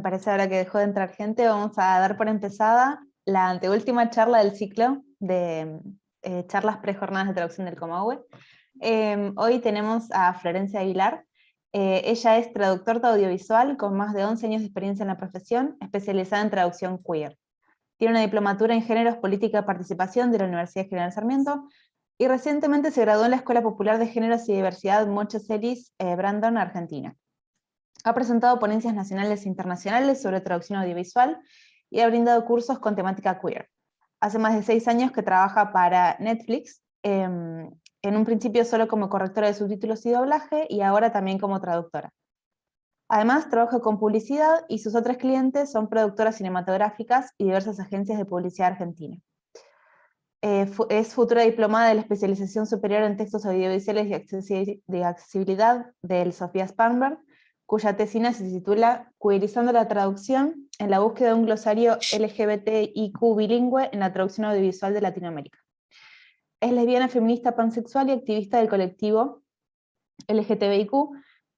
parece ahora que dejó de entrar gente, vamos a dar por empezada la anteúltima charla del ciclo de charlas pre-jornadas de traducción del Comahue. Hoy tenemos a Florencia Aguilar. Ella es traductora audiovisual con más de 11 años de experiencia en la profesión, especializada en traducción queer. Tiene una diplomatura en Géneros, Política y Participación de la Universidad General Sarmiento, y recientemente se graduó en la Escuela Popular de Géneros y Diversidad Mochis Ellis, Brandon, Argentina. Ha presentado ponencias nacionales e internacionales sobre traducción audiovisual y ha brindado cursos con temática queer. Hace más de 6 años que trabaja para Netflix, en un principio solo como correctora de subtítulos y doblaje, y ahora también como traductora. Además, trabaja con publicidad y sus otros clientes son productoras cinematográficas y diversas agencias de publicidad argentina. Es futura diplomada de la especialización superior en textos audiovisuales de accesibilidad del Sofía Spanberg, cuya tesina se titula Queerizando la traducción en la búsqueda de un glosario LGBTIQ bilingüe en la traducción audiovisual de Latinoamérica. Es lesbiana, feminista, pansexual y activista del colectivo LGTBIQ.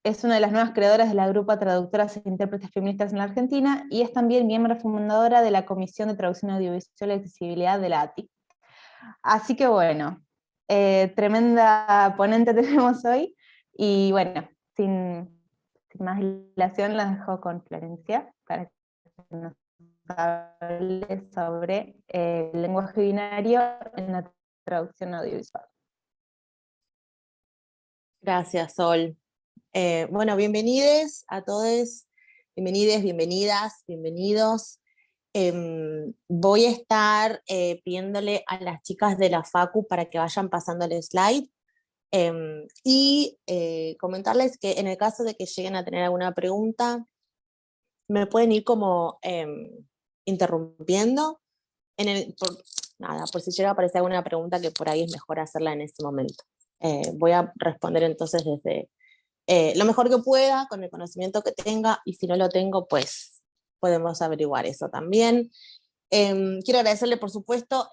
Es una de las nuevas creadoras de la Grupo Traductoras e Intérpretes Feministas en la Argentina y es también miembro fundadora de la Comisión de Traducción Audiovisual y Accesibilidad de la ATI. Así que bueno, tremenda ponente tenemos hoy, y bueno, sin más dilación la dejo con Florencia para que nos hable sobre el lenguaje binario en la traducción audiovisual. Gracias, Sol. Bueno, bienvenides a todos, bienvenides, bienvenidas, bienvenidos. Voy a estar pidiéndole a las chicas de la Facu para que vayan pasando el slide y comentarles que en el caso de que lleguen a tener alguna pregunta, me pueden ir como interrumpiendo. Por si llega a aparecer alguna pregunta que por ahí es mejor hacerla en este momento. Voy a responder entonces desde lo mejor que pueda, con el conocimiento que tenga, y si no lo tengo, pues podemos averiguar eso también. Quiero agradecerle, por supuesto,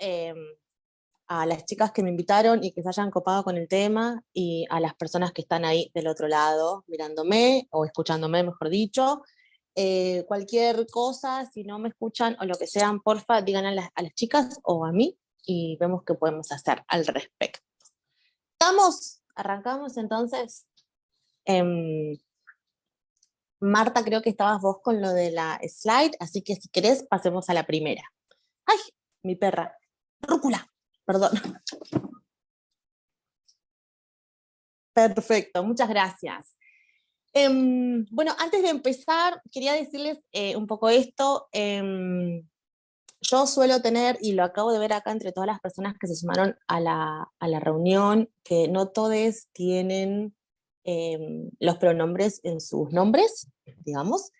a las chicas que me invitaron y que se hayan copado con el tema, y a las personas que están ahí del otro lado, mirándome, o escuchándome, mejor dicho. Cualquier cosa, si no me escuchan o lo que sean, porfa, digan a las chicas o a mí, y vemos qué podemos hacer al respecto. Arrancamos entonces. Marta, creo que estabas vos con lo de la slide, así que si querés pasemos a la primera. ¡Ay! Mi perra. Rúcula, perdón. Perfecto, muchas gracias. Bueno, antes de empezar, quería decirles un poco esto. Yo suelo tener, y lo acabo de ver acá entre todas las personas que se sumaron a la reunión, que no todos tienen los pronombres en sus nombres, digamos.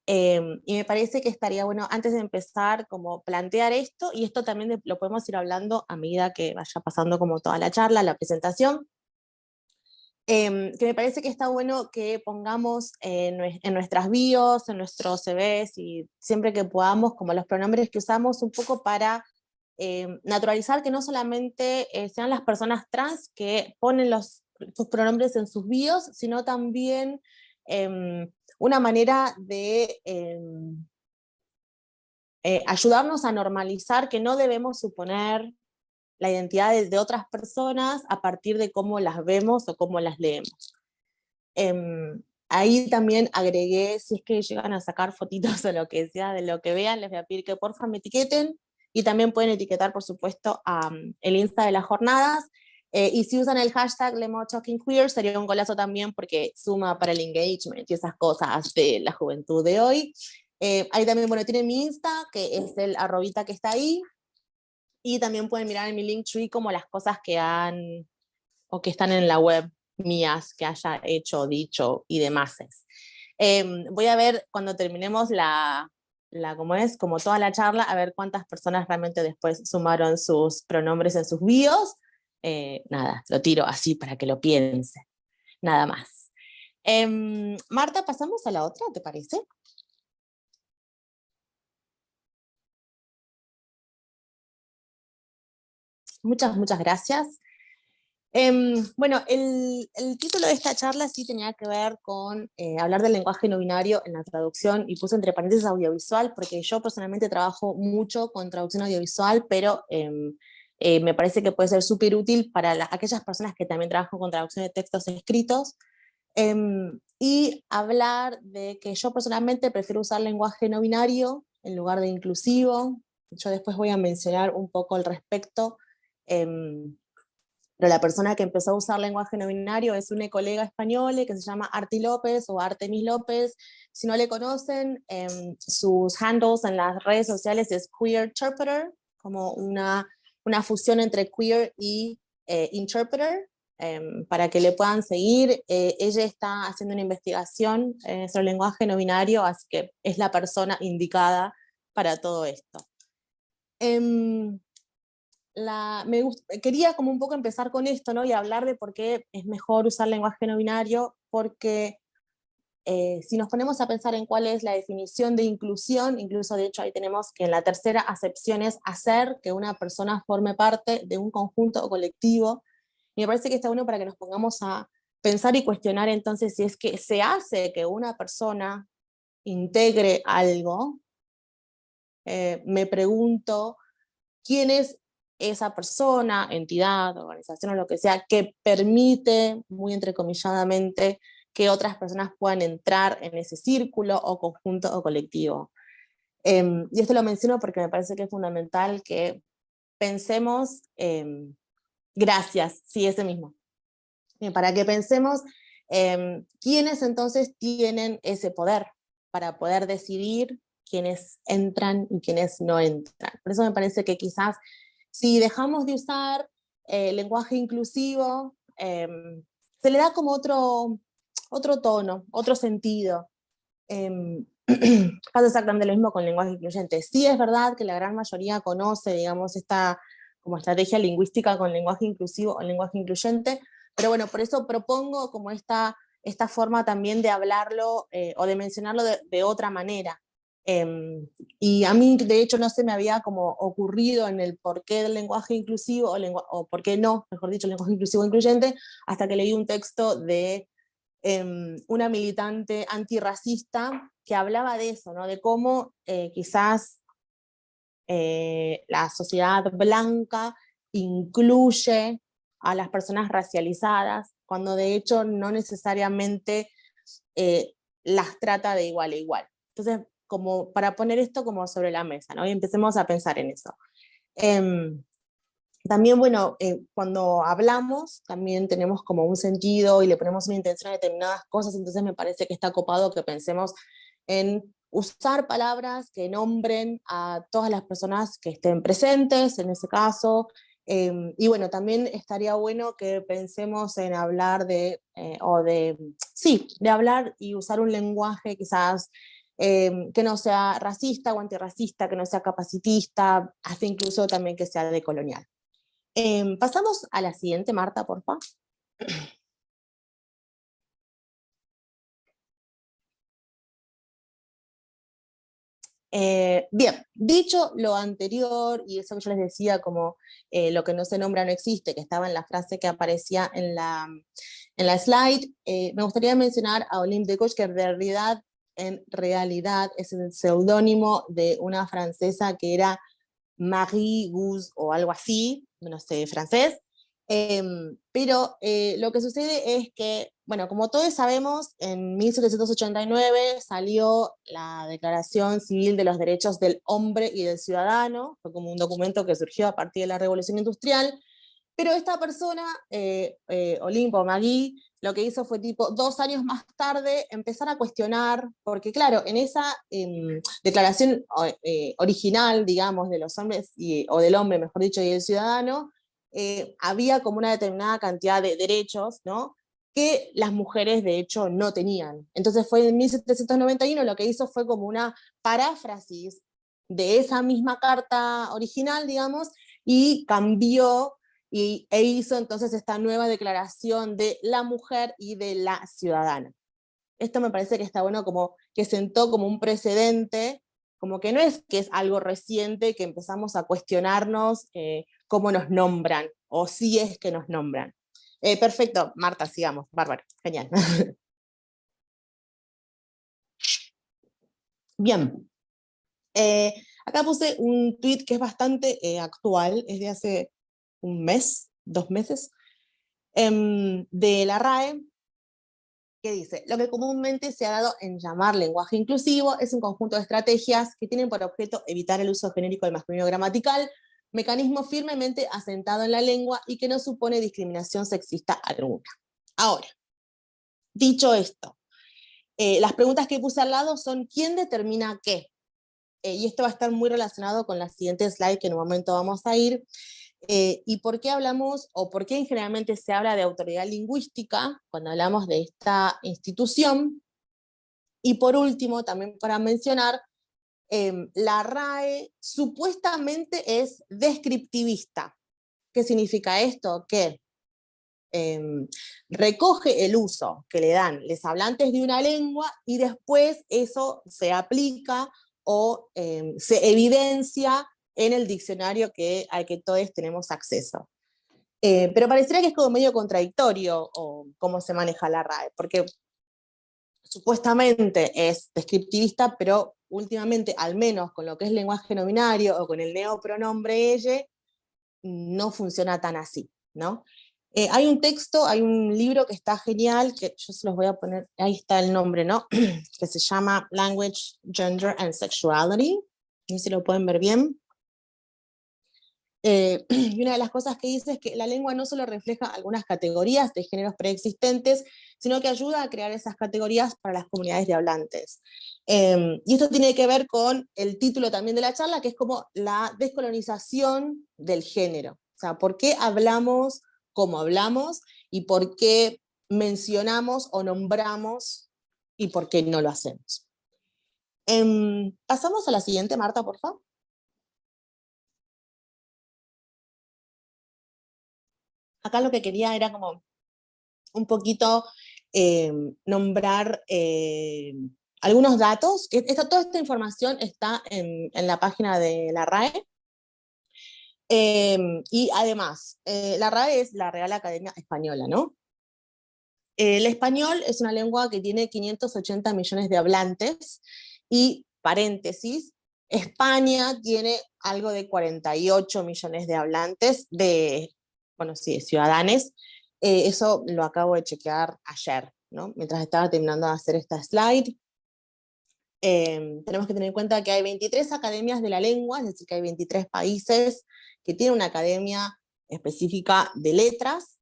Y me parece que estaría bueno, antes de empezar, como plantear esto, y esto también lo podemos ir hablando a medida que vaya pasando como toda la charla, la presentación, que me parece que está bueno que pongamos en nuestras bios, en nuestros CVs, y siempre que podamos, como los pronombres que usamos, un poco para naturalizar que no solamente sean las personas trans que ponen sus pronombres en sus bios, sino también una manera de ayudarnos a normalizar que no debemos suponer la identidad de otras personas a partir de cómo las vemos o cómo las leemos. Ahí también agregué, si es que llegan a sacar fotitos o lo que sea de lo que vean, les voy a pedir que porfa me etiqueten, y también pueden etiquetar, por supuesto, el Insta de las jornadas, y si usan el hashtag #LemoTalkingQueer sería un golazo también, porque suma para el engagement y esas cosas de la juventud de hoy. Ahí también, bueno, tiene mi Insta, que es el @ que está ahí, y también pueden mirar en mi Linktree como las cosas que han, o que están en la web mías, que haya hecho, dicho y demás. Voy a ver cuando terminemos como toda la charla, a ver cuántas personas realmente después sumaron sus pronombres en sus bios. Nada, lo tiro así para que lo piensen, nada más. Marta, pasamos a la otra, ¿te parece? Muchas gracias. Bueno, el título de esta charla sí tenía que ver con hablar del lenguaje no binario en la traducción, y puse entre paréntesis audiovisual, porque yo personalmente trabajo mucho con traducción audiovisual, pero me parece que puede ser súper útil para aquellas personas que también trabajan con traducción de textos escritos, y hablar de que yo personalmente prefiero usar lenguaje no binario en lugar de inclusivo. Yo después voy a mencionar un poco al respecto. Pero la persona que empezó a usar lenguaje no binario es una colega española que se llama Arti López o Artemis López. Si no le conocen, sus handles en las redes sociales es Queerterpreter, como una fusión entre queer y interpreter, para que le puedan seguir. Ella está haciendo una investigación sobre el lenguaje no binario, así que es la persona indicada para todo esto. Quería como un poco empezar con esto, ¿no? Y hablar de por qué es mejor usar lenguaje no binario, porque si nos ponemos a pensar en cuál es la definición de inclusión, incluso de hecho ahí tenemos que en la tercera acepción es hacer que una persona forme parte de un conjunto o colectivo, y me parece que está bueno para que nos pongamos a pensar y cuestionar entonces si es que se hace que una persona integre algo. Me pregunto, ¿quién es esa persona, entidad, organización o lo que sea, que permite, muy entrecomilladamente, que otras personas puedan entrar en ese círculo o conjunto o colectivo? Y esto lo menciono porque me parece que es fundamental que pensemos, gracias, sí, ese mismo, para que pensemos quiénes entonces tienen ese poder para poder decidir quiénes entran y quiénes no entran. Por eso me parece que quizás si dejamos de usar lenguaje inclusivo, se le da como otro tono, otro sentido. Pasa exactamente lo mismo con lenguaje incluyente. Sí es verdad que la gran mayoría conoce, digamos, esta como estrategia lingüística con lenguaje inclusivo o lenguaje incluyente, pero bueno, por eso propongo como esta forma también de hablarlo o de mencionarlo de otra manera. Y a mí, de hecho, no se me había como ocurrido en el porqué del lenguaje inclusivo, o por qué no, mejor dicho, el lenguaje inclusivo o incluyente, hasta que leí un texto de una militante antirracista que hablaba de eso, ¿no? De cómo quizás la sociedad blanca incluye a las personas racializadas, cuando de hecho no necesariamente las trata de igual a igual. Entonces, como para poner esto como sobre la mesa, ¿no? Y empecemos a pensar en eso. También, bueno, cuando hablamos, también tenemos como un sentido y le ponemos una intención a determinadas cosas, entonces me parece que está copado que pensemos en usar palabras que nombren a todas las personas que estén presentes, en ese caso, y bueno, también estaría bueno que pensemos en hablar de hablar y usar un lenguaje quizás que no sea racista o antirracista, que no sea capacitista, hasta incluso también que sea decolonial. Pasamos a la siguiente, Marta, por favor. Bien, dicho lo anterior, y eso que yo les decía, como lo que no se nombra no existe, que estaba en la frase que aparecía en la slide, me gustaría mencionar a Olympe de Gouges, que en realidad es el seudónimo de una francesa que era Marie Gouze o algo así, no sé, francés. Pero lo que sucede es que, bueno, como todos sabemos, en 1789 salió la Declaración Civil de los Derechos del Hombre y del Ciudadano, fue como un documento que surgió a partir de la Revolución Industrial, pero esta persona, Olimpo Magui, lo que hizo fue tipo 2 años más tarde empezar a cuestionar, porque claro, en esa declaración original, digamos, de los hombres, o del hombre, mejor dicho, y del ciudadano, había como una determinada cantidad de derechos, ¿no?, que las mujeres de hecho no tenían. Entonces fue en 1791 lo que hizo fue como una paráfrasis de esa misma carta original, digamos, y cambió e hizo entonces esta nueva declaración de la mujer y de la ciudadana. Esto me parece que está bueno, como que sentó como un precedente, como que no es que es algo reciente que empezamos a cuestionarnos cómo nos nombran, o si es que nos nombran. Perfecto, Marta, sigamos, bárbaro, genial. Bien, acá puse un tweet que es bastante actual, es de hace un mes, 2 meses, de la RAE, que dice: lo que comúnmente se ha dado en llamar lenguaje inclusivo es un conjunto de estrategias que tienen por objeto evitar el uso genérico del masculino gramatical, mecanismo firmemente asentado en la lengua y que no supone discriminación sexista alguna. Ahora, dicho esto, las preguntas que puse al lado son: ¿quién determina qué? Y esto va a estar muy relacionado con la siguiente slide que en un momento vamos a ir. ¿Y por qué hablamos, o por qué generalmente se habla de autoridad lingüística cuando hablamos de esta institución? Y por último, también para mencionar, la RAE supuestamente es descriptivista. ¿Qué significa esto? Que recoge el uso que le dan los hablantes de una lengua y después eso se aplica o se evidencia en el diccionario al que todos tenemos acceso. Pero pareciera que es como medio contradictorio o cómo se maneja la RAE, porque supuestamente es descriptivista, pero últimamente, al menos con lo que es lenguaje no binario o con el neopronombre ella, no funciona tan así, ¿no? Hay un texto, hay un libro que está genial, que yo se los voy a poner, ahí está el nombre, ¿no? Que se llama Language, Gender and Sexuality, no sé si lo pueden ver bien. Y una de las cosas que dice es que la lengua no solo refleja algunas categorías de géneros preexistentes, sino que ayuda a crear esas categorías para las comunidades de hablantes. Y esto tiene que ver con el título también de la charla, que es como la descolonización del género. O sea, ¿por qué hablamos como hablamos? Y por qué mencionamos o nombramos y por qué no lo hacemos. Pasamos a la siguiente, Marta, por favor. Acá lo que quería era como un poquito nombrar algunos datos. Toda esta información está en la página de la RAE. Y además, la RAE es la Real Academia Española, ¿no? El español es una lengua que tiene 580 millones de hablantes y, paréntesis, España tiene algo de 48 millones de hablantes, bueno, sí, de ciudadanos. Eso lo acabo de chequear ayer, ¿no? Mientras estaba terminando de hacer esta slide. Tenemos que tener en cuenta que hay 23 academias de la lengua, es decir, que hay 23 países que tienen una academia específica de letras.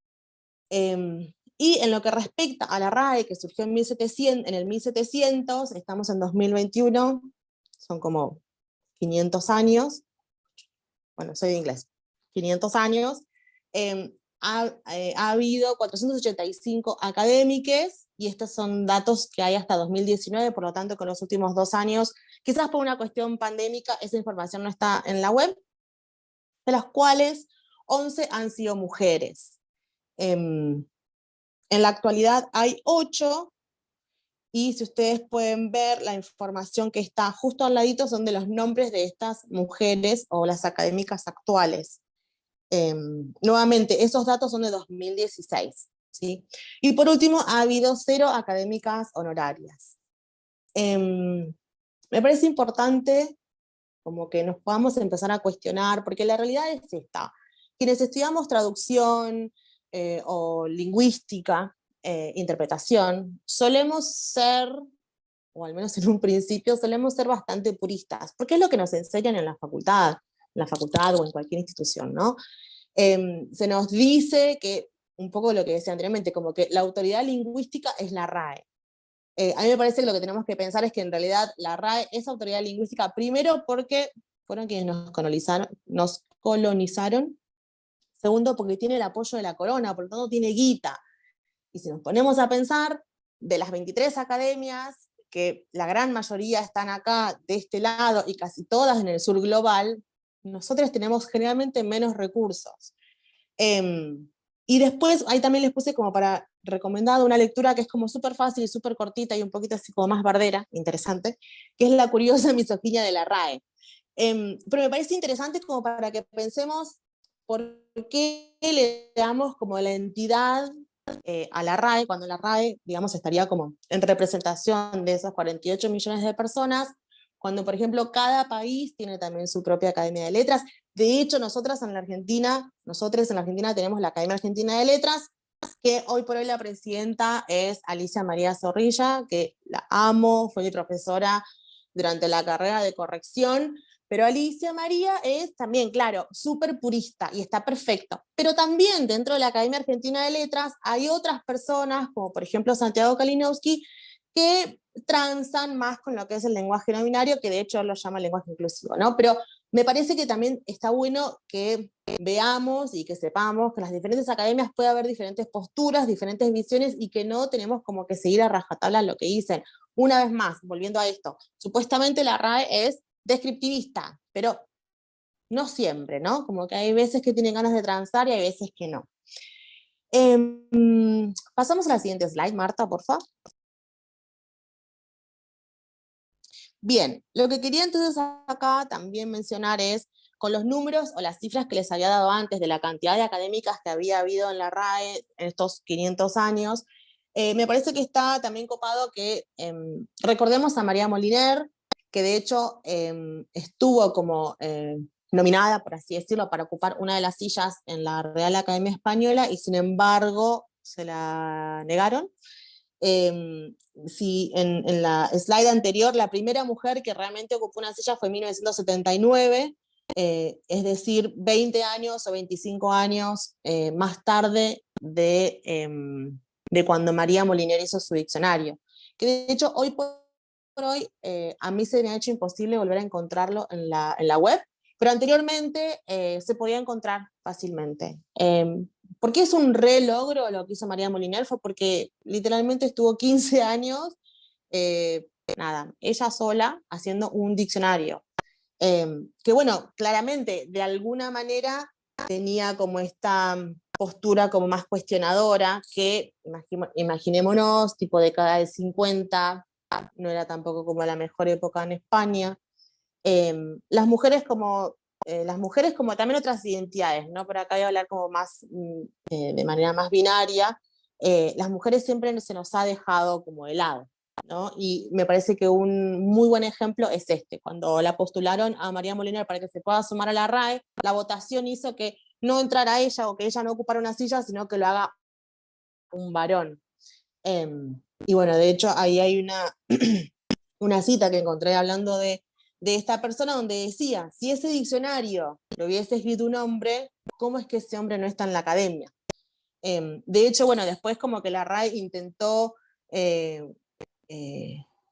Y en lo que respecta a la RAE, que surgió en el 1700, estamos en 2021, son como 500 años, bueno, soy de inglés, 500 años, ha habido 485 académicos, y estos son datos que hay hasta 2019, por lo tanto, con los últimos 2 años, quizás por una cuestión pandémica, esa información no está en la web, de las cuales 11 han sido mujeres. En la actualidad hay 8, y si ustedes pueden ver la información que está justo al ladito son de los nombres de estas mujeres o las académicas actuales. Nuevamente, esos datos son de 2016, ¿sí? Y por último, ha habido 0 académicas honorarias. Me parece importante como que nos podamos empezar a cuestionar, porque la realidad es esta. Quienes estudiamos traducción o lingüística, interpretación, solemos ser, o al menos en un principio, solemos ser bastante puristas, porque es lo que nos enseñan en la facultad o en cualquier institución, ¿no? Se nos dice que, un poco lo que decía anteriormente, como que la autoridad lingüística es la RAE. A mí me parece que lo que tenemos que pensar es que en realidad la RAE es autoridad lingüística, primero porque fueron quienes nos colonizaron, segundo porque tiene el apoyo de la corona, por lo tanto tiene guita. Y si nos ponemos a pensar, de las 23 academias, que la gran mayoría están acá, de este lado, y casi todas en el sur global, nosotros tenemos generalmente menos recursos. Y después, ahí también les puse como para recomendado una lectura que es como súper fácil y súper cortita y un poquito así como más bardera, interesante, que es La curiosa misoginia de la RAE. Pero me parece interesante como para que pensemos ¿por qué le damos como la entidad a la RAE, cuando la RAE, digamos, estaría como en representación de esos 48 millones de personas, cuando, por ejemplo, cada país tiene también su propia Academia de Letras? De hecho, nosotros en la Argentina tenemos la Academia Argentina de Letras, que hoy por hoy la presidenta es Alicia María Zorrilla, que la amo, fue mi profesora durante la carrera de corrección, pero Alicia María es también, claro, súper purista y está perfecto. Pero también dentro de la Academia Argentina de Letras hay otras personas, como por ejemplo Santiago Kalinowski, que transan más con lo que es el lenguaje no binario, que de hecho lo llama lenguaje inclusivo, ¿no? Pero me parece que también está bueno que veamos y que sepamos que en las diferentes academias puede haber diferentes posturas, diferentes visiones, y que no tenemos como que seguir a rajatabla lo que dicen. Una vez más, volviendo a esto, supuestamente la RAE es descriptivista, pero no siempre, ¿no? Como que hay veces que tienen ganas de transar y hay veces que no. Pasamos a la siguiente slide, Marta, por favor. Bien, lo que quería entonces acá también mencionar es, con los números o las cifras que les había dado antes de la cantidad de académicas que había habido en la RAE en estos 500 años, me parece que está también copado que recordemos a María Moliner, que de hecho estuvo como nominada, por así decirlo, para ocupar una de las sillas en la Real Academia Española, y sin embargo se la negaron. Si en la slide anterior, la primera mujer que realmente ocupó una silla fue en 1979, es decir, 20 años o 25 años más tarde de cuando María Moliner hizo su diccionario. Que de hecho, hoy por hoy, a mí se me ha hecho imposible volver a encontrarlo en la web, pero anteriormente se podía encontrar fácilmente. ¿Por qué es un re logro lo que hizo María Moliner? Fue porque literalmente estuvo 15 años, nada, ella sola haciendo un diccionario. Que bueno, claramente, de alguna manera tenía como esta postura como más cuestionadora, que imaginémonos, tipo década del 50, no era tampoco como la mejor época en España. Las mujeres como también otras identidades, ¿no? Por acá voy a hablar como más de manera más binaria. Las mujeres siempre se nos ha dejado como de lado, ¿no? Y me parece que un muy buen ejemplo es este: cuando la postularon a María Moliner para que se pueda sumar a la RAE, la votación hizo que no entrara ella, o que ella no ocupara una silla, sino que lo haga un varón. Y bueno, de hecho ahí hay una cita que encontré hablando de esta persona, donde decía, si ese diccionario lo hubiese escrito un hombre, ¿cómo es que ese hombre no está en la academia? De hecho, bueno, después como que la RAE intentó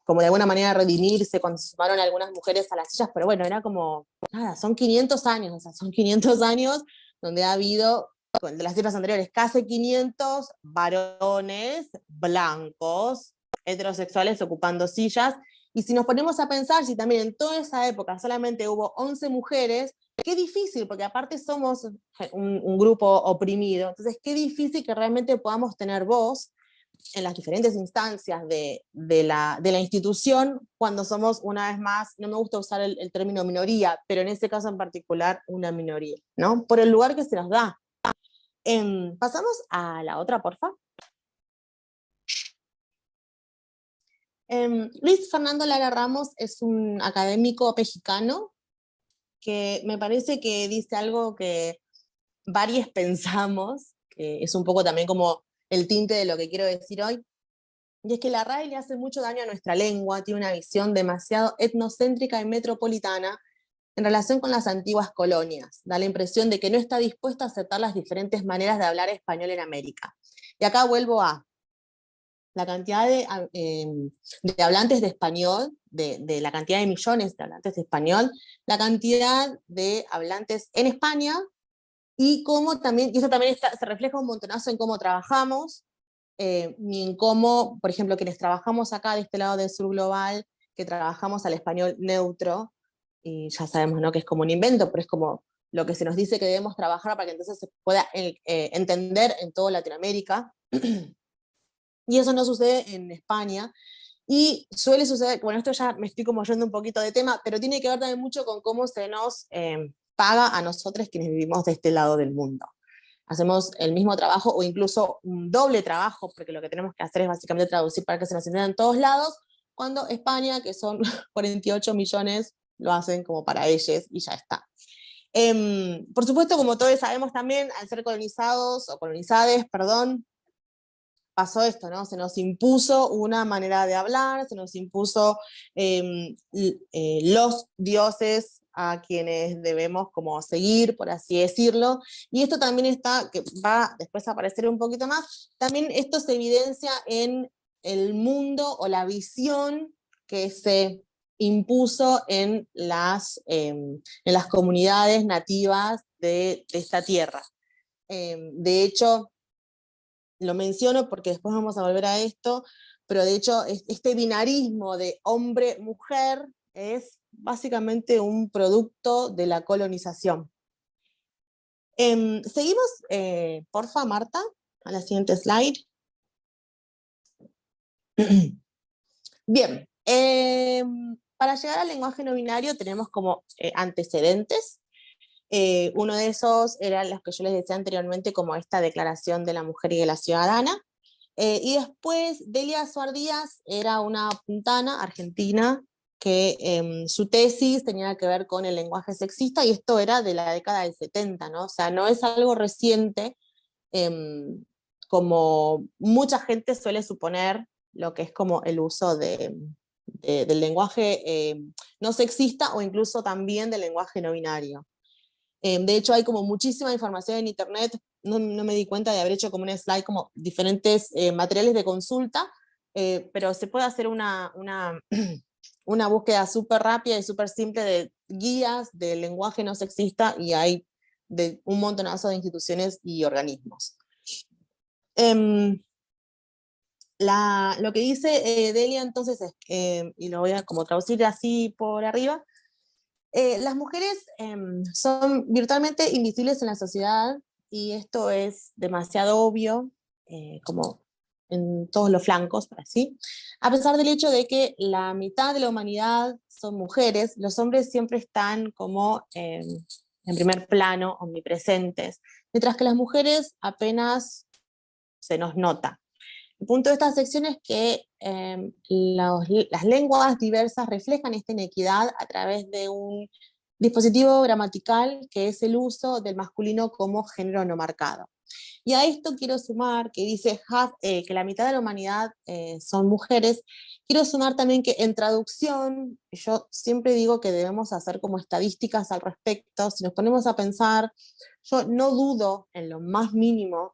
como de alguna manera redimirse cuando se sumaron algunas mujeres a las sillas, pero bueno, era como, nada, son 500 años, o sea, son 500 años donde ha habido, de las cifras anteriores, casi 500 varones blancos, heterosexuales, ocupando sillas. Y si nos ponemos a pensar, si también en toda esa época solamente hubo 11 mujeres, qué difícil, porque aparte somos un grupo oprimido, entonces qué difícil que realmente podamos tener voz en las diferentes instancias de la institución, cuando somos, una vez más, no me gusta usar el término minoría, pero en ese caso en particular una minoría, ¿no? Por el lugar que se nos da. Pasamos a la otra, por favor. Luis Fernando Lara Ramos es un académico mexicano que me parece que dice algo que varios pensamos, que es un poco también como el tinte de lo que quiero decir hoy, y es que la RAE le hace mucho daño a nuestra lengua, tiene una visión demasiado etnocéntrica y metropolitana en relación con las antiguas colonias. Da la impresión de que no está dispuesta a aceptar las diferentes maneras de hablar español en América. Y acá vuelvo a la cantidad de hablantes de español, de la cantidad de millones de hablantes de español, la cantidad de hablantes en España, y cómo también, y eso también se refleja un montonazo en cómo trabajamos, ni en cómo, por ejemplo, quienes trabajamos acá de este lado del sur global, que trabajamos al español neutro, y ya sabemos, ¿no?, que es como un invento, pero es como lo que se nos dice que debemos trabajar para que entonces se pueda entender en toda Latinoamérica. Y eso no sucede en España, y suele suceder, bueno, esto ya me estoy como yendo un poquito de tema, pero tiene que ver también mucho con cómo se nos paga a nosotros quienes vivimos de este lado del mundo. Hacemos el mismo trabajo o incluso un doble trabajo, porque lo que tenemos que hacer es básicamente traducir para que se nos entienda en todos lados, cuando España, que son 48 millones, lo hacen como para ellos y ya está. Por supuesto, como todos sabemos también, al ser colonizados, o colonizades, perdón, pasó esto, ¿no? Se nos impuso una manera de hablar, se nos impuso los dioses a quienes debemos como seguir, por así decirlo, y esto también está, que va después a aparecer un poquito más, también esto se evidencia en el mundo o la visión que se impuso en las comunidades nativas de esta tierra. De hecho, lo menciono porque después vamos a volver a esto, pero de hecho este binarismo de hombre-mujer es básicamente un producto de la colonización. Seguimos, porfa, Marta, a la siguiente slide. Bien, para llegar al lenguaje no binario tenemos como antecedentes. Uno de esos eran los que yo les decía anteriormente, como esta declaración de la mujer y de la ciudadana. Y después Delia Suar Díaz era una puntana argentina que su tesis tenía que ver con el lenguaje sexista, y esto era de la década del 70, ¿no? O sea, no es algo reciente, como mucha gente suele suponer lo que es como el uso del lenguaje no sexista, o incluso también del lenguaje no binario. De hecho, hay como muchísima información en internet, no me di cuenta de haber hecho como un slide, como diferentes materiales de consulta, pero se puede hacer una búsqueda súper rápida y súper simple de guías del lenguaje no sexista, y hay de un montonazo de instituciones y organismos. Lo que dice Delia entonces es, y lo voy a como traducir así por arriba, las mujeres son virtualmente invisibles en la sociedad, y esto es demasiado obvio, como en todos los flancos, así. A pesar del hecho de que la mitad de la humanidad son mujeres, los hombres siempre están como en primer plano, omnipresentes, mientras que las mujeres apenas se nos nota. El punto de esta sección es que las lenguas diversas reflejan esta inequidad a través de un dispositivo gramatical que es el uso del masculino como género no marcado. Y a esto quiero sumar, que dice que la mitad de la humanidad son mujeres, quiero sumar también que en traducción, yo siempre digo que debemos hacer como estadísticas al respecto. Si nos ponemos a pensar, yo no dudo en lo más mínimo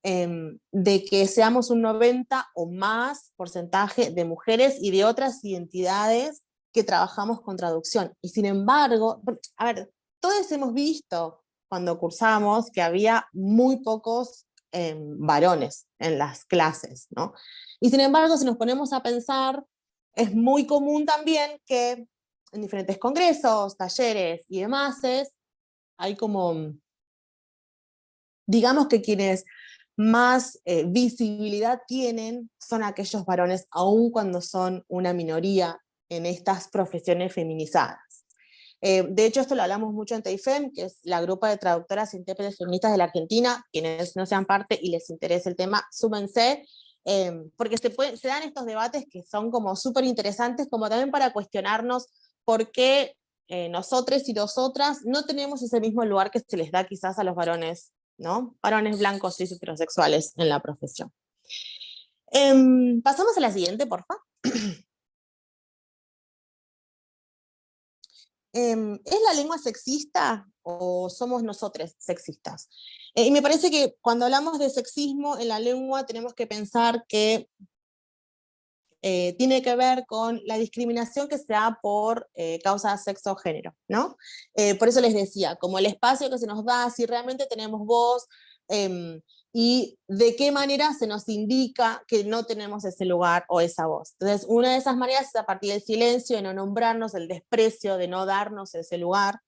de que seamos un 90 o más porcentaje de mujeres y de otras identidades que trabajamos con traducción. Y sin embargo, a ver, todos hemos visto cuando cursamos que había muy pocos varones en las clases, ¿no? Y sin embargo, si nos ponemos a pensar, es muy común también que en diferentes congresos, talleres y demás, hay como, digamos que quienes más visibilidad tienen son aquellos varones, aun cuando son una minoría en estas profesiones feminizadas. De hecho, esto lo hablamos mucho en TEIFEM, que es la grupa de traductoras e intérpretes feministas de la Argentina. Quienes no sean parte y les interese el tema, súmense, porque se dan estos debates que son como súper interesantes, como también para cuestionarnos por qué nosotros y nosotras no tenemos ese mismo lugar que se les da quizás a los varones, ¿no? Varones blancos y heterosexuales en la profesión. Pasamos a la siguiente, por favor. ¿Es la lengua sexista o somos nosotros sexistas? Y me parece que cuando hablamos de sexismo en la lengua tenemos que pensar que tiene que ver con la discriminación que se da por causa de sexo o género, ¿no? Por eso les decía, como el espacio que se nos da, si realmente tenemos voz, y de qué manera se nos indica que no tenemos ese lugar o esa voz. Entonces, una de esas maneras es a partir del silencio, de no nombrarnos, el desprecio, de no darnos ese lugar.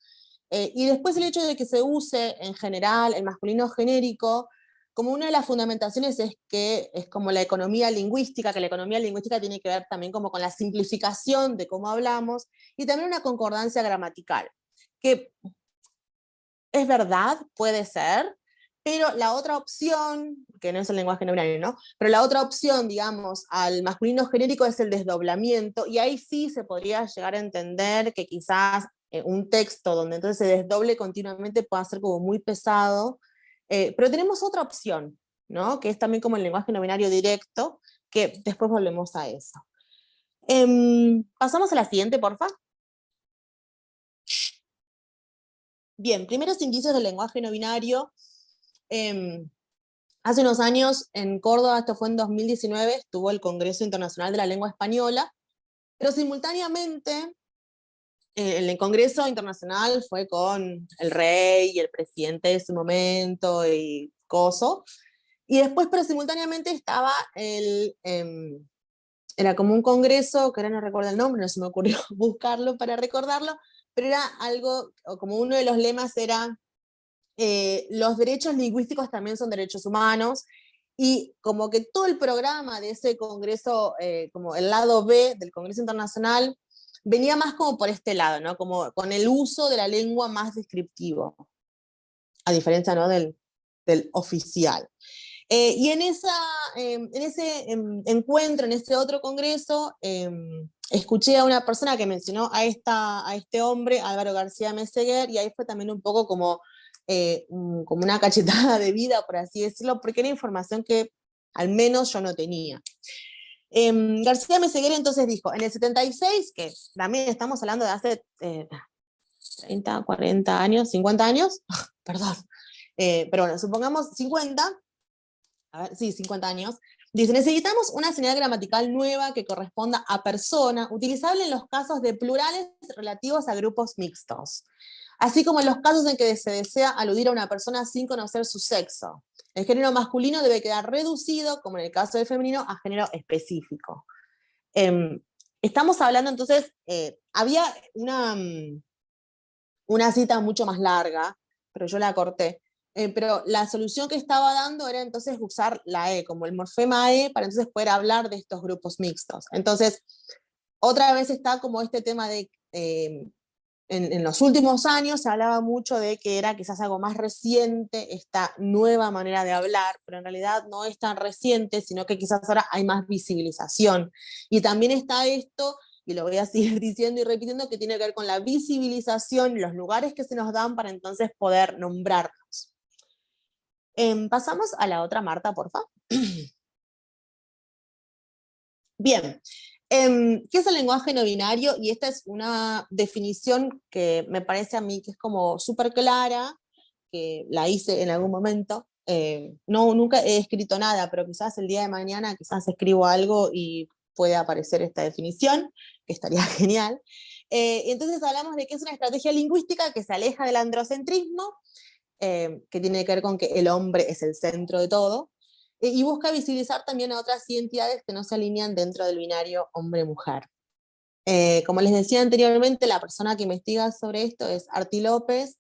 Y después el hecho de que se use en general el masculino genérico, como una de las fundamentaciones es que es como la economía lingüística, que la economía lingüística tiene que ver también como con la simplificación de cómo hablamos, y también una concordancia gramatical, que es verdad, puede ser, pero la otra opción, que no es el lenguaje no binario, ¿no? Pero la otra opción, digamos, al masculino genérico es el desdoblamiento, y ahí sí se podría llegar a entender que quizás un texto donde entonces se desdoble continuamente pueda ser como muy pesado, pero tenemos otra opción, ¿no? Que es también como el lenguaje no binario directo, que después volvemos a eso. Pasamos a la siguiente, porfa. Bien, primeros indicios del lenguaje no binario. Hace unos años en Córdoba, esto fue en 2019, estuvo el Congreso Internacional de la Lengua Española, pero simultáneamente el Congreso Internacional fue con el rey y el presidente de ese momento y coso, y después, pero simultáneamente estaba era como un congreso, que ahora no recuerdo el nombre, no se me ocurrió buscarlo para recordarlo, pero era algo, o como uno de los lemas era los derechos lingüísticos también son derechos humanos, y como que todo el programa de ese congreso, como el lado B del Congreso Internacional, venía más como por este lado, ¿no? Como con el uso de la lengua más descriptivo, a diferencia, ¿no? del oficial. Y en ese encuentro, en ese otro congreso, escuché a una persona que mencionó a este hombre, Álvaro García Meseguer, y ahí fue también un poco como, como una cachetada de vida, por así decirlo, porque era información que al menos yo no tenía. García Meseguer entonces dijo, en el 76, que también estamos hablando de hace 30, 40 años, 50 años, perdón, pero bueno, supongamos 50, a ver, sí, 50 años, dice, necesitamos una señal gramatical nueva que corresponda a persona, utilizable en los casos de plurales relativos a grupos mixtos, así como en los casos en que se desea aludir a una persona sin conocer su sexo. El género masculino debe quedar reducido, como en el caso del femenino, a género específico. Estamos hablando entonces, había una cita mucho más larga, pero yo la corté. Pero la solución que estaba dando era entonces usar la E como el morfema E para entonces poder hablar de estos grupos mixtos. Entonces, otra vez está como este tema de, en los últimos años se hablaba mucho de que era quizás algo más reciente esta nueva manera de hablar, pero en realidad no es tan reciente, sino que quizás ahora hay más visibilización. Y también está esto, y lo voy a seguir diciendo y repitiendo, que tiene que ver con la visibilización, los lugares que se nos dan para entonces poder nombrarnos. Pasamos a la otra, Marta, por favor. Bien, ¿qué es el lenguaje no binario? Y esta es una definición que me parece a mí que es como súper clara, que la hice en algún momento. No, nunca he escrito nada, pero quizás el día de mañana quizás escribo algo y puede aparecer esta definición, que estaría genial. Entonces hablamos de que es una estrategia lingüística que se aleja del androcentrismo, que tiene que ver con que el hombre es el centro de todo, y busca visibilizar también a otras identidades que no se alinean dentro del binario hombre-mujer. Como les decía anteriormente, la persona que investiga sobre esto es Arti López,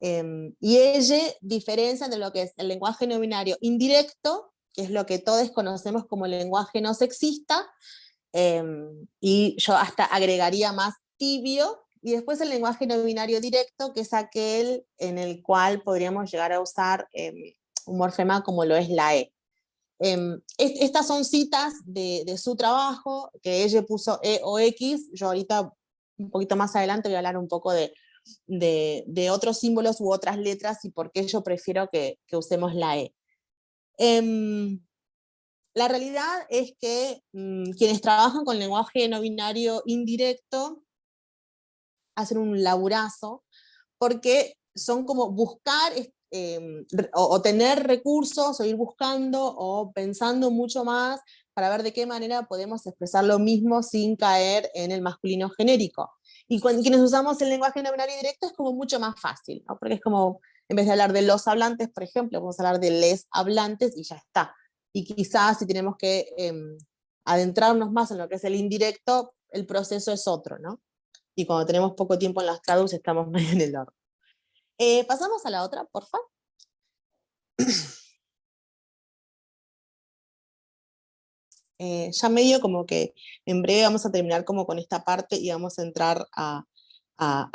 y ella diferencia entre lo que es el lenguaje no binario indirecto, que es lo que todos conocemos como el lenguaje no sexista, y yo hasta agregaría más tibio, y después el lenguaje no binario directo, que es aquel en el cual podríamos llegar a usar un morfema como lo es la E. Estas son citas de su trabajo, que ella puso E o X. Yo ahorita, un poquito más adelante, voy a hablar un poco de otros símbolos u otras letras y por qué yo prefiero que usemos la E. La realidad es que quienes trabajan con lenguaje no binario indirecto hacen un laburazo, porque son como buscar o tener recursos, o ir buscando o pensando mucho más para ver de qué manera podemos expresar lo mismo sin caer en el masculino genérico. Y quienes usamos el lenguaje no binario directo es como mucho más fácil, ¿no? Porque es como, en vez de hablar de los hablantes, por ejemplo, vamos a hablar de les hablantes y ya está. Y quizás si tenemos que adentrarnos más en lo que es el indirecto, el proceso es otro, ¿no? Y cuando tenemos poco tiempo en las traducciones estamos medio en el horno. Pasamos a la otra, por favor. Ya medio como que en breve vamos a terminar como con esta parte y vamos a entrar a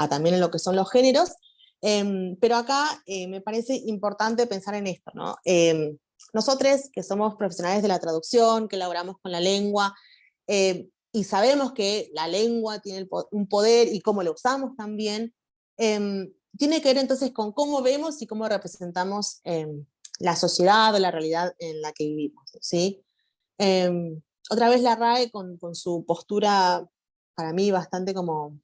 también en lo que son los géneros. Pero acá me parece importante pensar en esto, ¿no? Nosotros que somos profesionales de la traducción, que elaboramos con la lengua, y sabemos que la lengua tiene un poder y cómo lo usamos también, tiene que ver entonces con cómo vemos y cómo representamos la sociedad o la realidad en la que vivimos, ¿sí? Otra vez la RAE con su postura, para mí, bastante como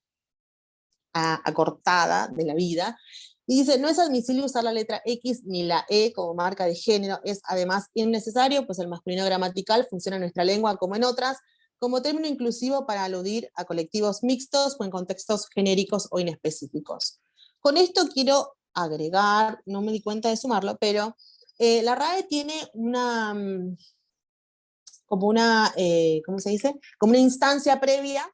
acortada de la vida, y dice, no es admisible usar la letra X ni la E como marca de género, es además innecesario, pues el masculino gramatical funciona en nuestra lengua como en otras, como término inclusivo para aludir a colectivos mixtos o en contextos genéricos o inespecíficos. Con esto quiero agregar, no me di cuenta de sumarlo, pero la RAE tiene una, como una, ¿cómo se dice? Como una instancia previa,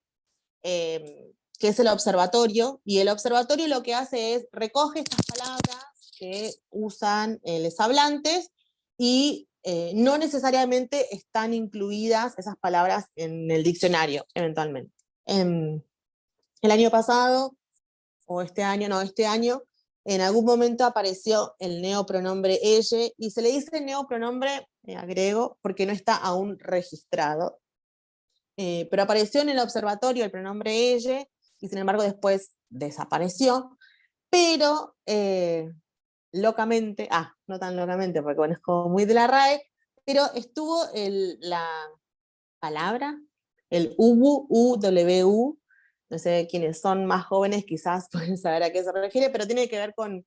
que es el observatorio, y el observatorio lo que hace es recoge estas palabras que usan los hablantes y no necesariamente están incluidas esas palabras en el diccionario, eventualmente. El año pasado, o este año, no, este año, en algún momento apareció el neopronombre elle, y se le dice neopronombre, agrego, porque no está aún registrado, pero apareció en el observatorio el pronombre elle, y sin embargo después desapareció, pero locamente, no tan locamente, porque bueno, es como muy de la RAE, pero estuvo la palabra, el uwu, UW, no sé, quienes son más jóvenes quizás pueden saber a qué se refiere, pero tiene que ver con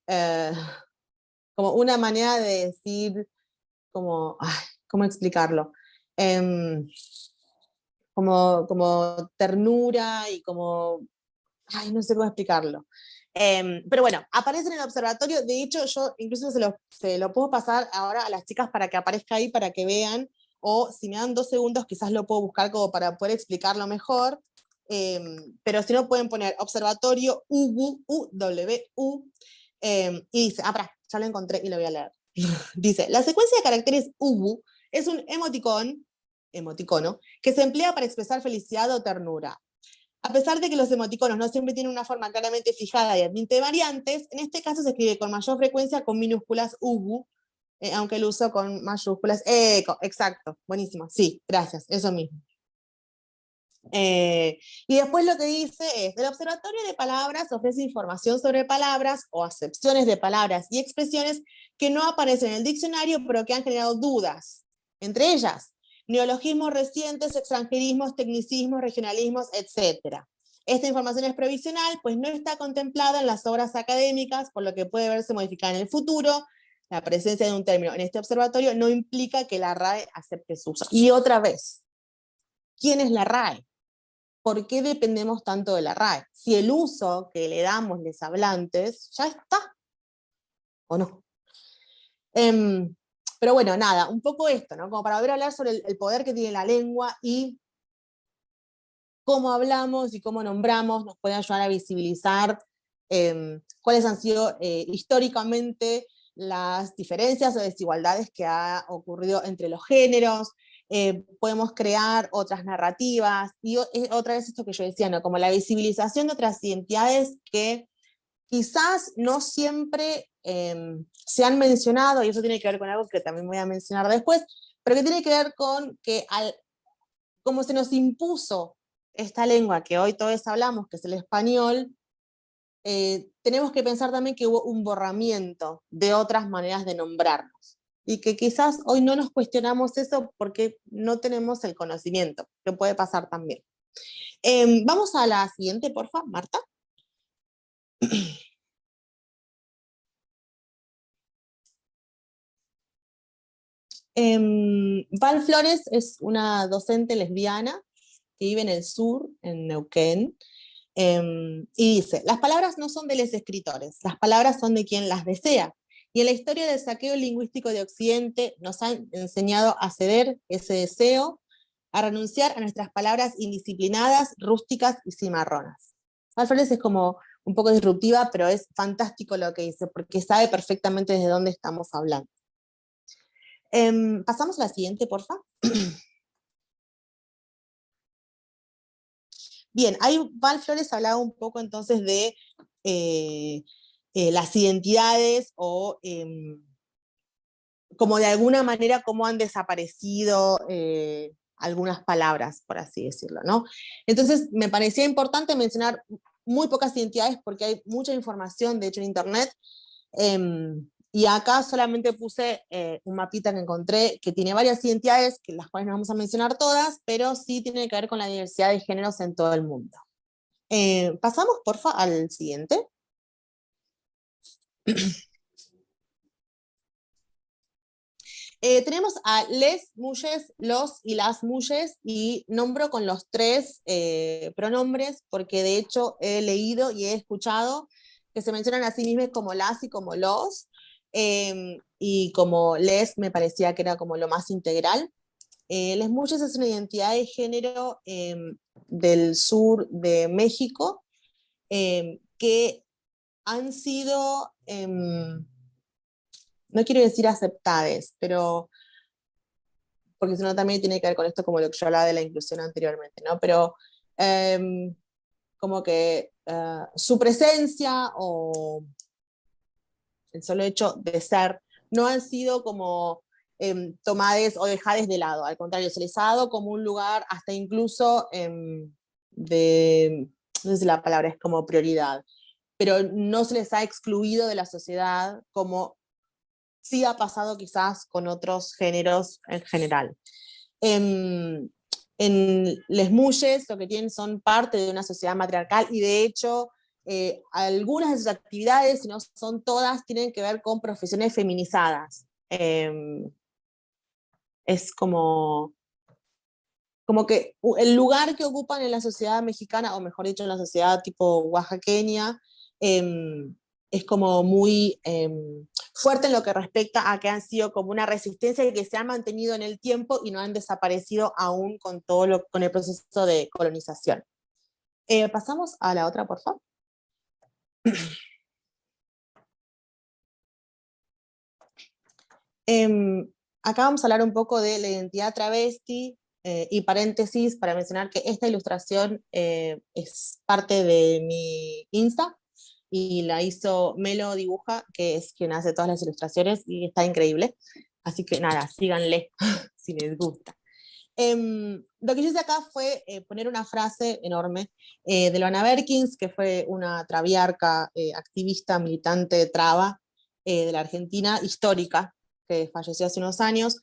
eh, como una manera de decir, como, ¿cómo explicarlo? Como ternura y como, no sé cómo explicarlo. Pero bueno, aparece en el observatorio, de hecho yo incluso se lo puedo pasar ahora a las chicas para que aparezca ahí, para que vean, o si me dan 2 segundos quizás lo puedo buscar como para poder explicarlo mejor, pero si no pueden poner observatorio UW, y dice, pará, ya lo encontré y lo voy a leer. Dice, la secuencia de caracteres UW es un emoticono, que se emplea para expresar felicidad o ternura. A pesar de que los emoticonos no siempre tienen una forma claramente fijada y admite variantes, en este caso se escribe con mayor frecuencia con minúsculas UW, aunque el uso con mayúsculas. Exacto, buenísimo, sí, gracias, eso mismo. Y después lo que dice es, el observatorio de palabras ofrece información sobre palabras o acepciones de palabras y expresiones que no aparecen en el diccionario, pero que han generado dudas. Entre ellas, neologismos recientes, extranjerismos, tecnicismos, regionalismos, etc. Esta información es provisional, pues no está contemplada en las obras académicas, por lo que puede verse modificada en el futuro. La presencia de un término en este observatorio no implica que la RAE acepte su uso. Y otra vez, ¿quién es la RAE? ¿Por qué dependemos tanto de la RAE? Si el uso que le damos los hablantes ya está, ¿o no? Pero bueno, nada, un poco esto, ¿no? Como para volver a hablar sobre el poder que tiene la lengua y cómo hablamos y cómo nombramos nos puede ayudar a visibilizar cuáles han sido históricamente las diferencias o desigualdades que ha ocurrido entre los géneros. Podemos crear otras narrativas, y otra vez esto que yo decía, ¿no? Como la visibilización de otras identidades que quizás no siempre se han mencionado, y eso tiene que ver con algo que también voy a mencionar después, pero que tiene que ver con que como se nos impuso esta lengua que hoy todos hablamos, que es el español, tenemos que pensar también que hubo un borramiento de otras maneras de nombrarnos, y que quizás hoy no nos cuestionamos eso porque no tenemos el conocimiento, que puede pasar también. Vamos a la siguiente, porfa, Marta. Val Flores es una docente lesbiana que vive en el sur, en Neuquén, y dice, las palabras no son de los escritores, las palabras son de quien las desea. Y en la historia del saqueo lingüístico de Occidente nos han enseñado a ceder ese deseo, a renunciar a nuestras palabras indisciplinadas, rústicas y cimarronas. Val Flores es como un poco disruptiva, pero es fantástico lo que dice, porque sabe perfectamente desde dónde estamos hablando. Pasamos a la siguiente, porfa. Bien, ahí Val Flores hablaba un poco entonces de las identidades o como de alguna manera cómo han desaparecido algunas palabras, por así decirlo, ¿no? Entonces me parecía importante mencionar muy pocas identidades porque hay mucha información, de hecho, en Internet, y acá solamente puse un mapita que encontré que tiene varias identidades, que las cuales no vamos a mencionar todas, pero sí tiene que ver con la diversidad de géneros en todo el mundo. Pasamos, porfa, al siguiente. Tenemos a les mulles, los y las mulles, y nombro con los tres pronombres, porque de hecho he leído y he escuchado que se mencionan a sí mismos como las y como los, y como les me parecía que era como lo más integral. Les mulles es una identidad de género del sur de México, que han sido, no quiero decir aceptadas, pero porque si no también tiene que ver con esto como lo que yo hablaba de la inclusión anteriormente, ¿no? Pero como que su presencia o el solo hecho de ser no han sido como tomadas o dejadas de lado, al contrario, se les ha dado como un lugar hasta incluso de, no sé si la palabra es como prioridad, pero no se les ha excluido de la sociedad como sí ha pasado quizás con otros géneros en general. En les mulles lo que tienen son parte de una sociedad matriarcal y de hecho algunas de sus actividades, si no son todas, tienen que ver con profesiones feminizadas. Es como que el lugar que ocupan en la sociedad mexicana, o mejor dicho, en la sociedad tipo oaxaqueña, es como muy fuerte en lo que respecta a que han sido como una resistencia y que se han mantenido en el tiempo y no han desaparecido aún con con el proceso de colonización. Pasamos a la otra, por favor. Acá vamos a hablar un poco de la identidad travesti, y paréntesis para mencionar que esta ilustración es parte de mi Insta y la hizo Melo Dibuja, que es quien hace todas las ilustraciones y está increíble. Así que nada, síganle si les gusta. Lo que yo hice acá fue poner una frase enorme de Loana Berkins, que fue una traviarca, activista, militante traba de la Argentina histórica, que falleció hace unos años.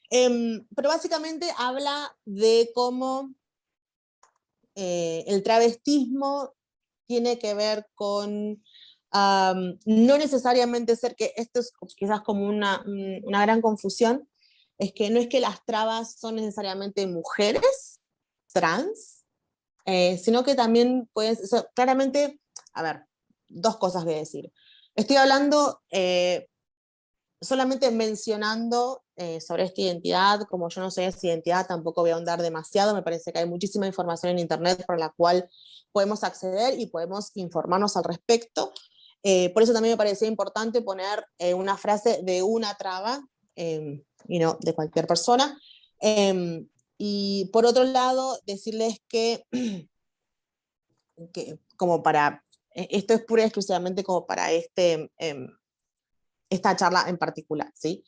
Pero básicamente habla de cómo el travestismo tiene que ver con no necesariamente ser, que esto es quizás como una gran confusión, es que no es que las trabas son necesariamente mujeres trans, sino que también puedes, claramente, a ver, dos cosas voy a decir. Estoy hablando solamente mencionando sobre esta identidad, como yo no sé esa identidad, tampoco voy a ahondar demasiado, me parece que hay muchísima información en Internet por la cual podemos acceder y podemos informarnos al respecto. Por eso también me parecía importante poner una frase de una traba, y no de cualquier persona. Y por otro lado, decirles que como para, esto es pura y exclusivamente como para esta charla en particular, ¿sí?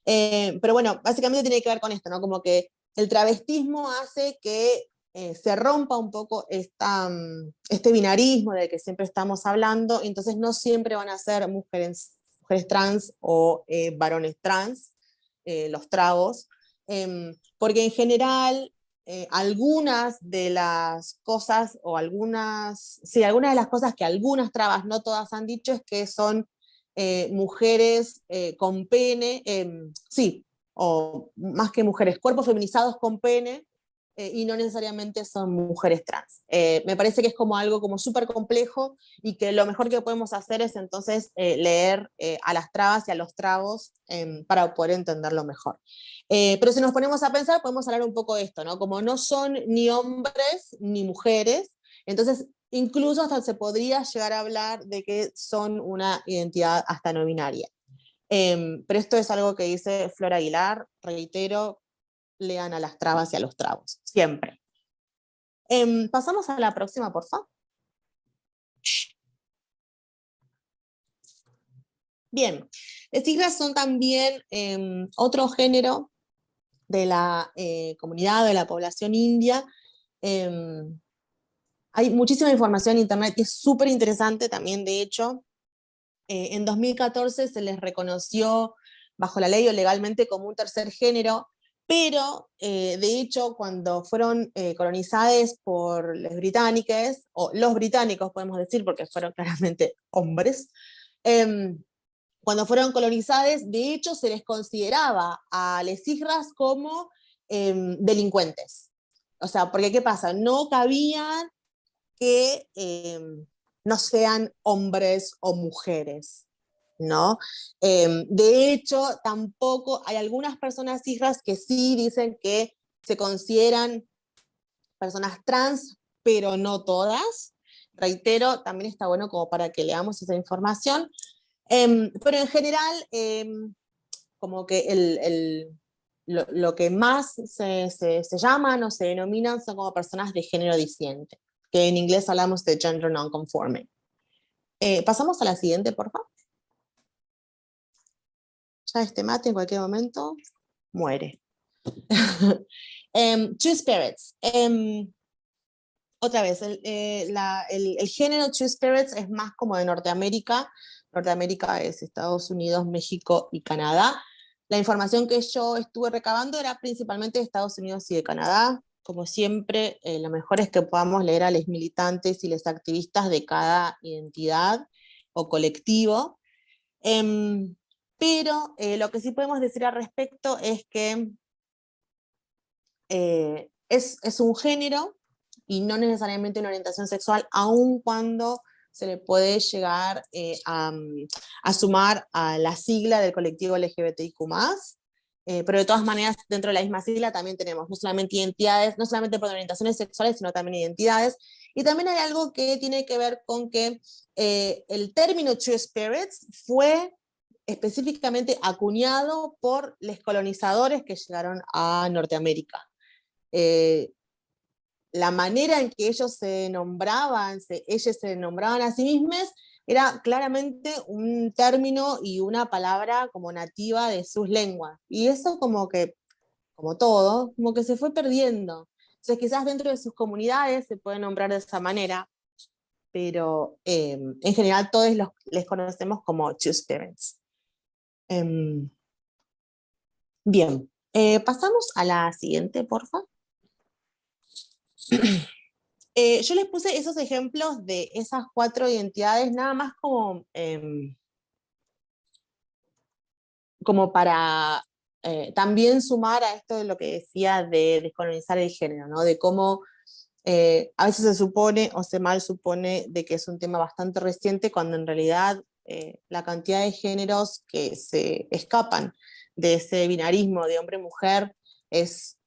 Pero bueno, básicamente tiene que ver con esto, ¿no? Como que el travestismo hace que se rompa un poco este binarismo del que siempre estamos hablando, entonces no siempre van a ser mujeres trans o varones trans, los tragos, porque en general algunas de las cosas, o algunas de las cosas que algunas trabas, no todas han dicho, es que son mujeres con pene, sí, o más que mujeres, cuerpos feminizados con pene, y no necesariamente son mujeres trans. Me parece que es como algo como súper complejo y que lo mejor que podemos hacer es entonces leer a las trabas y a los tragos para poder entenderlo mejor. Pero si nos ponemos a pensar, podemos hablar un poco de esto, ¿no? Como no son ni hombres ni mujeres, entonces incluso hasta se podría llegar a hablar de que son una identidad hasta no binaria. Pero esto es algo que dice Flor Aguilar, reitero, lean a las trabas y a los trabos, siempre. Pasamos a la próxima, por favor. Bien, las siglas son también otro género de la comunidad, de la población india. Hay muchísima información en internet y es súper interesante también, de hecho. En 2014 se les reconoció bajo la ley o legalmente como un tercer género, pero de hecho cuando fueron colonizadas por los británicos, o los británicos podemos decir, porque fueron claramente hombres, cuando fueron colonizadas, de hecho se les consideraba a las hijas como delincuentes. O sea, porque ¿qué pasa? No cabían que no sean hombres o mujeres, ¿no? De hecho, tampoco hay algunas personas hijas que sí dicen que se consideran personas trans, pero no todas. Reitero, también está bueno como para que leamos esa información. Pero en general, como que lo que más se llaman o se denominan son como personas de género disidente, que en inglés hablamos de gender non-conforming. Pasamos a la siguiente, por favor. Ya este mate en cualquier momento muere. Two Spirits. Otra vez, el género Two Spirits es más como de Norteamérica. Norteamérica es Estados Unidos, México y Canadá. La información que yo estuve recabando era principalmente de Estados Unidos y de Canadá. Como siempre, lo mejor es que podamos leer a los militantes y los activistas de cada identidad o colectivo. Pero lo que sí podemos decir al respecto es que es un género y no necesariamente una orientación sexual, aun cuando se le puede llegar a sumar a la sigla del colectivo LGBTIQ+, pero de todas maneras dentro de la misma sigla también tenemos no solamente identidades, no solamente por orientaciones sexuales, sino también identidades, y también hay algo que tiene que ver con que el término Two Spirits fue específicamente acuñado por los colonizadores que llegaron a Norteamérica. La manera en que ellos se nombraban, ellos se nombraban a sí mismos, era claramente un término y una palabra como nativa de sus lenguas. Y eso como que, como todo, como que se fue perdiendo. Entonces quizás dentro de sus comunidades se puede nombrar de esa manera, pero en general todos les conocemos como Two Spirits. Bien, pasamos a la siguiente, por favor. Yo les puse esos ejemplos de esas 4 identidades nada más como para también sumar a esto de lo que decía de descolonizar el género, ¿no? De cómo a veces se supone o se mal supone de que es un tema bastante reciente cuando en realidad la cantidad de géneros que se escapan de ese binarismo de hombre-mujer es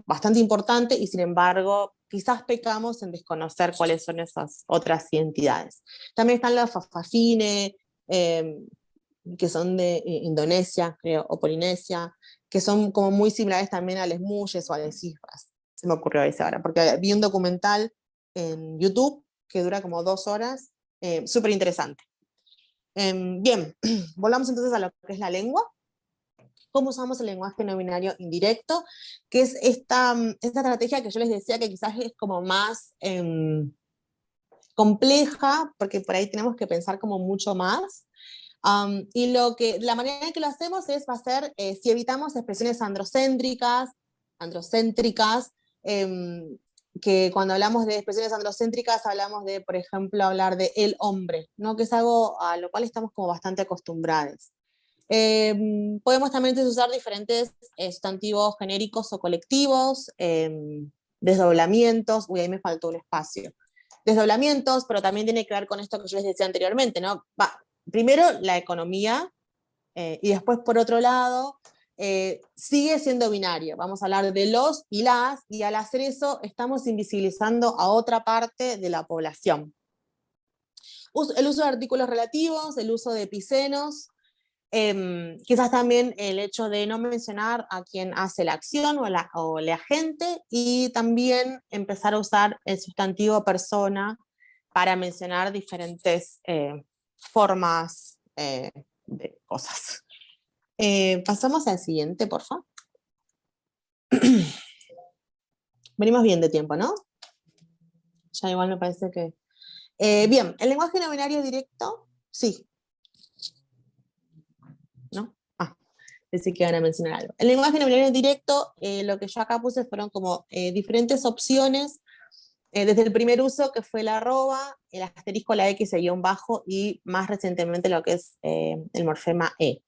bastante importante y sin embargo quizás pecamos en desconocer cuáles son esas otras identidades. También están los fafafine, que son de Indonesia, creo, o Polinesia, que son como muy similares también a les muyes o a les isras. Se me ocurrió ese ahora, porque vi un documental en YouTube que dura como 2 horas, súper interesante. Bien, volvamos entonces a lo que es la lengua. ¿Cómo usamos el lenguaje no binario indirecto? Que es esta estrategia que yo les decía que quizás es como más compleja, porque por ahí tenemos que pensar como mucho más. Y la manera en que lo hacemos va a ser, si evitamos expresiones androcéntricas, que cuando hablamos de expresiones androcéntricas hablamos de, por ejemplo, hablar de el hombre, ¿no? Que es algo a lo cual estamos como bastante acostumbrados. Podemos también usar diferentes sustantivos genéricos o colectivos, desdoblamientos, uy, ahí me faltó un espacio, desdoblamientos, pero también tiene que ver con esto que yo les decía anteriormente, ¿no? Primero la economía, y después por otro lado, sigue siendo binario. Vamos a hablar de los y las, y al hacer eso estamos invisibilizando a otra parte de la población. El uso de artículos relativos, el uso de epicenos, quizás también el hecho de no mencionar a quien hace la acción o la agente, y también empezar a usar el sustantivo persona para mencionar diferentes formas de cosas. Pasamos al siguiente, por favor. Venimos bien de tiempo, ¿no? Ya igual me parece que... bien, el lenguaje no binario directo, sí. ¿No? Pensé que iban a mencionar algo. El lenguaje no binario directo, lo que yo acá puse fueron como diferentes opciones, desde el primer uso, que fue la arroba, el asterisco, la X, el guión bajo, y más recientemente lo que es el morfema E.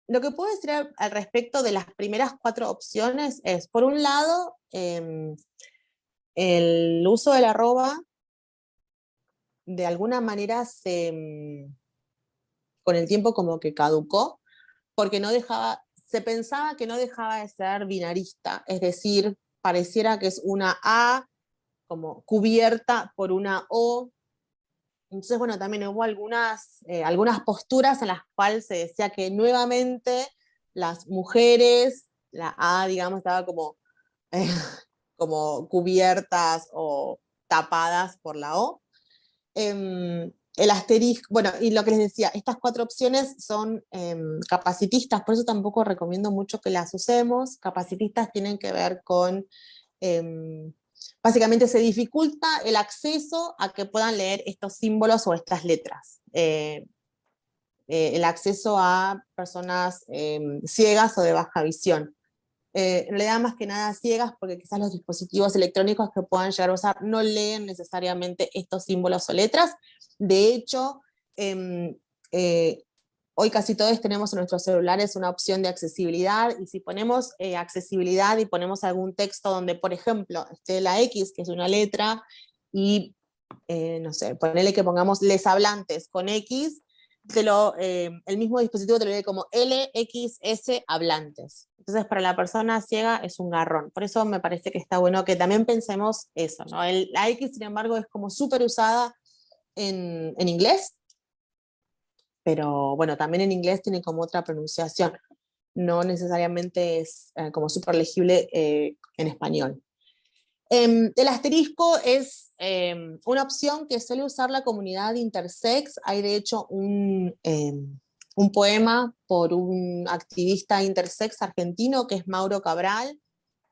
Lo que puedo decir al respecto de las primeras 4 opciones es, por un lado, el uso de la arroba de alguna manera con el tiempo como que caducó, porque se pensaba que no dejaba de ser binarista, es decir, pareciera que es una A como cubierta por una O. Entonces, bueno, también hubo algunas posturas en las cuales se decía que nuevamente las mujeres, la A, digamos, estaba como, eh, como cubiertas o tapadas por la O. El asterisco, bueno, y lo que les decía, estas 4 opciones son capacitistas, por eso tampoco recomiendo mucho que las usemos. Capacitistas tienen que ver con, básicamente se dificulta el acceso a que puedan leer estos símbolos o estas letras. El acceso a personas ciegas o de baja visión. En realidad más que nada ciegas, porque quizás los dispositivos electrónicos que puedan llegar a usar no leen necesariamente estos símbolos o letras. De hecho, hoy casi todos tenemos en nuestros celulares una opción de accesibilidad, y si ponemos accesibilidad y ponemos algún texto donde, por ejemplo, esté la X, que es una letra, y no sé, ponele que pongamos les hablantes con X, el mismo dispositivo te lo lee como LXS hablantes. Entonces, para la persona ciega es un garrón. Por eso me parece que está bueno que también pensemos eso, ¿no? La X, sin embargo, es como súper usada en inglés, pero bueno, también en inglés tiene como otra pronunciación. No necesariamente es como súper legible en español. El asterisco es una opción que suele usar la comunidad intersex. Hay de hecho un poema por un activista intersex argentino que es Mauro Cabral,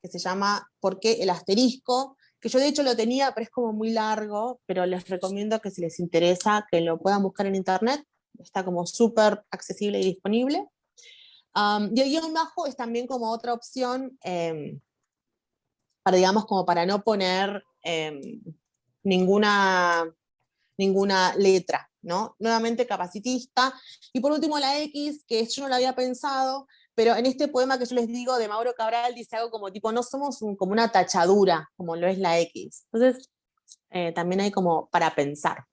que se llama ¿Por qué el asterisco? Que yo de hecho lo tenía, pero es como muy largo, pero les recomiendo que si les interesa que lo puedan buscar en internet. Está como súper accesible y disponible. Y el guión bajo es también como otra opción para, digamos, como para no poner ninguna letra, ¿no? Nuevamente capacitista. Y por último la X, que yo no la había pensado, pero en este poema que yo les digo de Mauro Cabral dice algo como tipo, no somos como una tachadura, como lo es la X. Entonces, también hay como para pensar.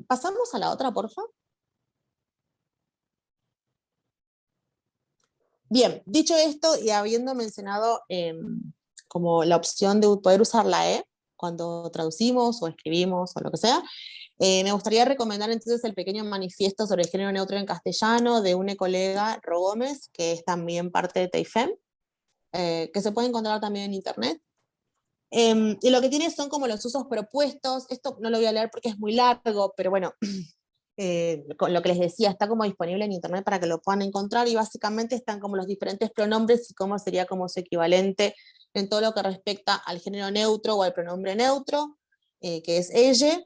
Pasamos a la otra, por favor. Bien, dicho esto y habiendo mencionado como la opción de poder usar la E cuando traducimos o escribimos o lo que sea, me gustaría recomendar entonces el pequeño manifiesto sobre el género neutro en castellano de un colega, Ro Gómez, que es también parte de TEIFEM, que se puede encontrar también en internet. Y lo que tiene son como los usos propuestos. Esto no lo voy a leer porque es muy largo, pero bueno, con lo que les decía, está como disponible en internet para que lo puedan encontrar, y básicamente están como los diferentes pronombres y cómo sería como su equivalente en todo lo que respecta al género neutro o al pronombre neutro, que es ella,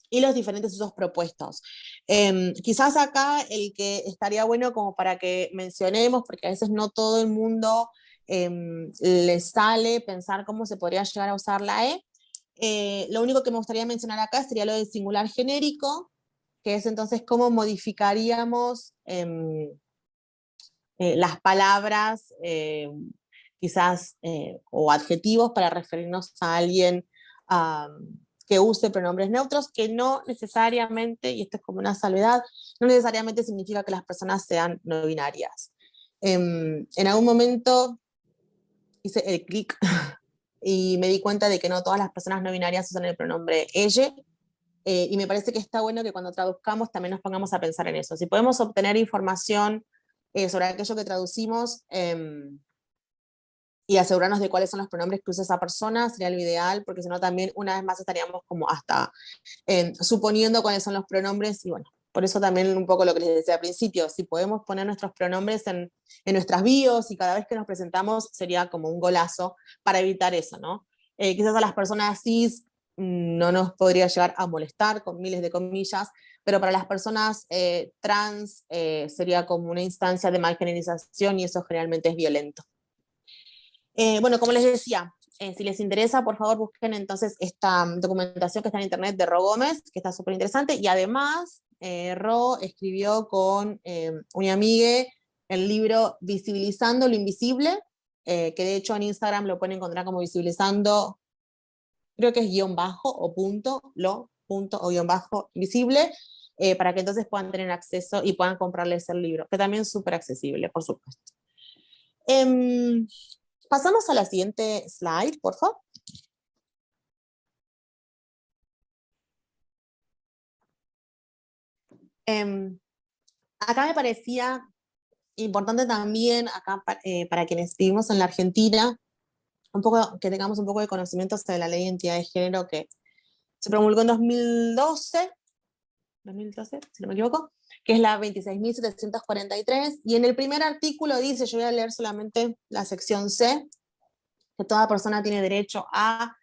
y los diferentes usos propuestos. Quizás acá el que estaría bueno como para que mencionemos, porque a veces no todo el mundo les sale pensar cómo se podría llegar a usar la E. Lo único que me gustaría mencionar acá sería lo del singular genérico, que es entonces cómo modificaríamos las palabras, quizás, o adjetivos para referirnos a alguien que use pronombres neutros, que no necesariamente, y esto es como una salvedad, no necesariamente significa que las personas sean no binarias. En algún momento hice el clic y me di cuenta de que no todas las personas no binarias usan el pronombre ella, y me parece que está bueno que cuando traduzcamos también nos pongamos a pensar en eso. Si podemos obtener información sobre aquello que traducimos, y asegurarnos de cuáles son los pronombres que usa esa persona, sería lo ideal, porque si no también una vez más estaríamos como hasta suponiendo cuáles son los pronombres, y bueno, por eso también un poco lo que les decía al principio, si podemos poner nuestros pronombres en nuestras bios y cada vez que nos presentamos sería como un golazo para evitar eso, ¿no? Quizás a las personas cis no nos podría llegar a molestar, con miles de comillas, pero para las personas trans sería como una instancia de marginalización y eso generalmente es violento. Bueno, como les decía, si les interesa, por favor busquen entonces esta documentación que está en internet de Ro Gómez, que está súper interesante, y además Ro escribió con una amiga el libro Visibilizando lo Invisible, que de hecho en Instagram lo pueden encontrar como visibilizando, creo que es guión bajo o punto, lo punto o guión bajo invisible, para que entonces puedan tener acceso y puedan comprarles el libro, que también es súper accesible, por supuesto. Pasamos a la siguiente slide, por favor. Acá me parecía importante también, acá para quienes vivimos en la Argentina, un poco, que tengamos un poco de conocimiento sobre la ley de identidad de género que se promulgó en 2012, si no me equivoco, que es la 26.743, y en el primer artículo dice, yo voy a leer solamente la sección C, que toda persona tiene derecho a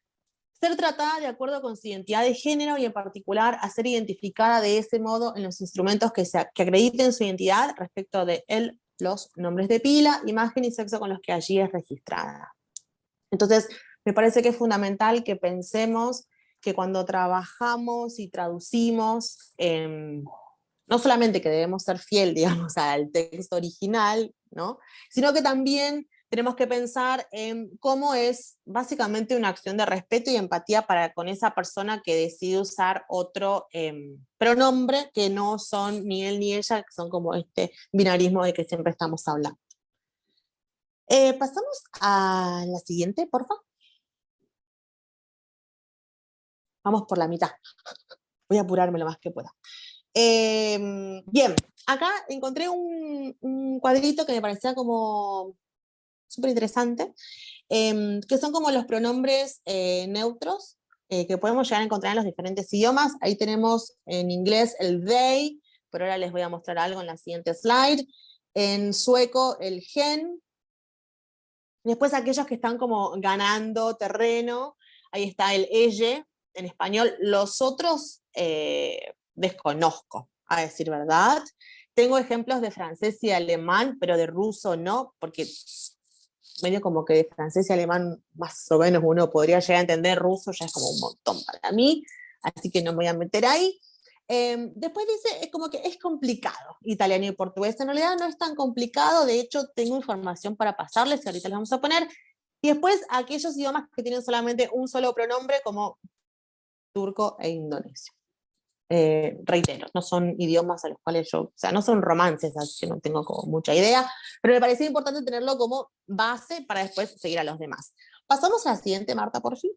ser tratada de acuerdo con su identidad de género y en particular a ser identificada de ese modo en los instrumentos que acrediten su identidad respecto de los nombres de pila, imagen y sexo con los que allí es registrada. Entonces, me parece que es fundamental que pensemos que cuando trabajamos y traducimos, no solamente que debemos ser fiel, digamos, al texto original, ¿no? Sino que también tenemos que pensar en cómo es básicamente una acción de respeto y empatía para con esa persona que decide usar otro pronombre que no son ni él ni ella, que son como este binarismo de que siempre estamos hablando. Pasamos a la siguiente, por favor. Vamos por la mitad. Voy a apurarme lo más que pueda. Bien, acá encontré un cuadrito que me parecía como súper interesante, que son como los pronombres neutros que podemos llegar a encontrar en los diferentes idiomas. Ahí tenemos en inglés el they, pero ahora les voy a mostrar algo en la siguiente slide. En sueco el hen. Después aquellos que están como ganando terreno, ahí está el elle, en español. Los otros desconozco, a decir verdad. Tengo ejemplos de francés y alemán, pero de ruso no, porque medio como que de francés y alemán más o menos uno podría llegar a entender, ruso ya es como un montón para mí, así que no me voy a meter ahí. Después dice, es como que es complicado, italiano y portugués, en realidad no es tan complicado, de hecho tengo información para pasarles, que ahorita les vamos a poner, y después aquellos idiomas que tienen solamente un solo pronombre, como turco e indonesio. Reitero, no son idiomas a los cuales yo, o sea, no son romances, así que no tengo como mucha idea, pero me parecía importante tenerlo como base para después seguir a los demás. Pasamos a la siguiente, Marta, por fin.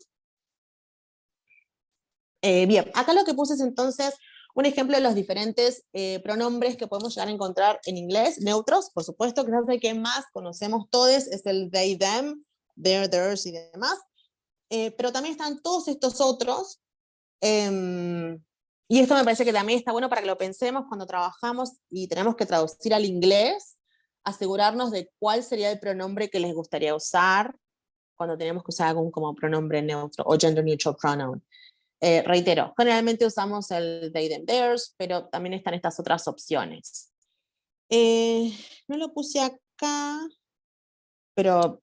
Bien, acá lo que puse es entonces un ejemplo de los diferentes pronombres que podemos llegar a encontrar en inglés, neutros, por supuesto, que es el que más conocemos todos, es el they, them, their, theirs y demás, pero también están todos estos otros, y esto me parece que también está bueno para que lo pensemos cuando trabajamos y tenemos que traducir al inglés, asegurarnos de cuál sería el pronombre que les gustaría usar cuando tenemos que usar algún como pronombre neutro o gender neutral pronoun. Reitero, generalmente usamos el they, them, theirs, pero también están estas otras opciones. No lo puse acá, pero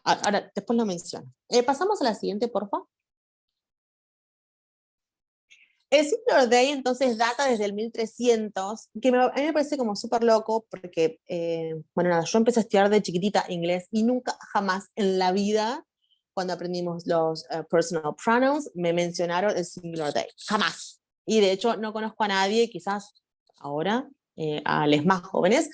ahora después lo menciono. Pasamos a la siguiente, por favor. El Singular Day entonces data desde el 1300, que a mí me parece como súper loco, porque, bueno, nada, yo empecé a estudiar de chiquitita inglés y nunca jamás en la vida, cuando aprendimos los personal pronouns, me mencionaron el Singular Day, jamás. Y de hecho no conozco a nadie, quizás ahora, a los más jóvenes,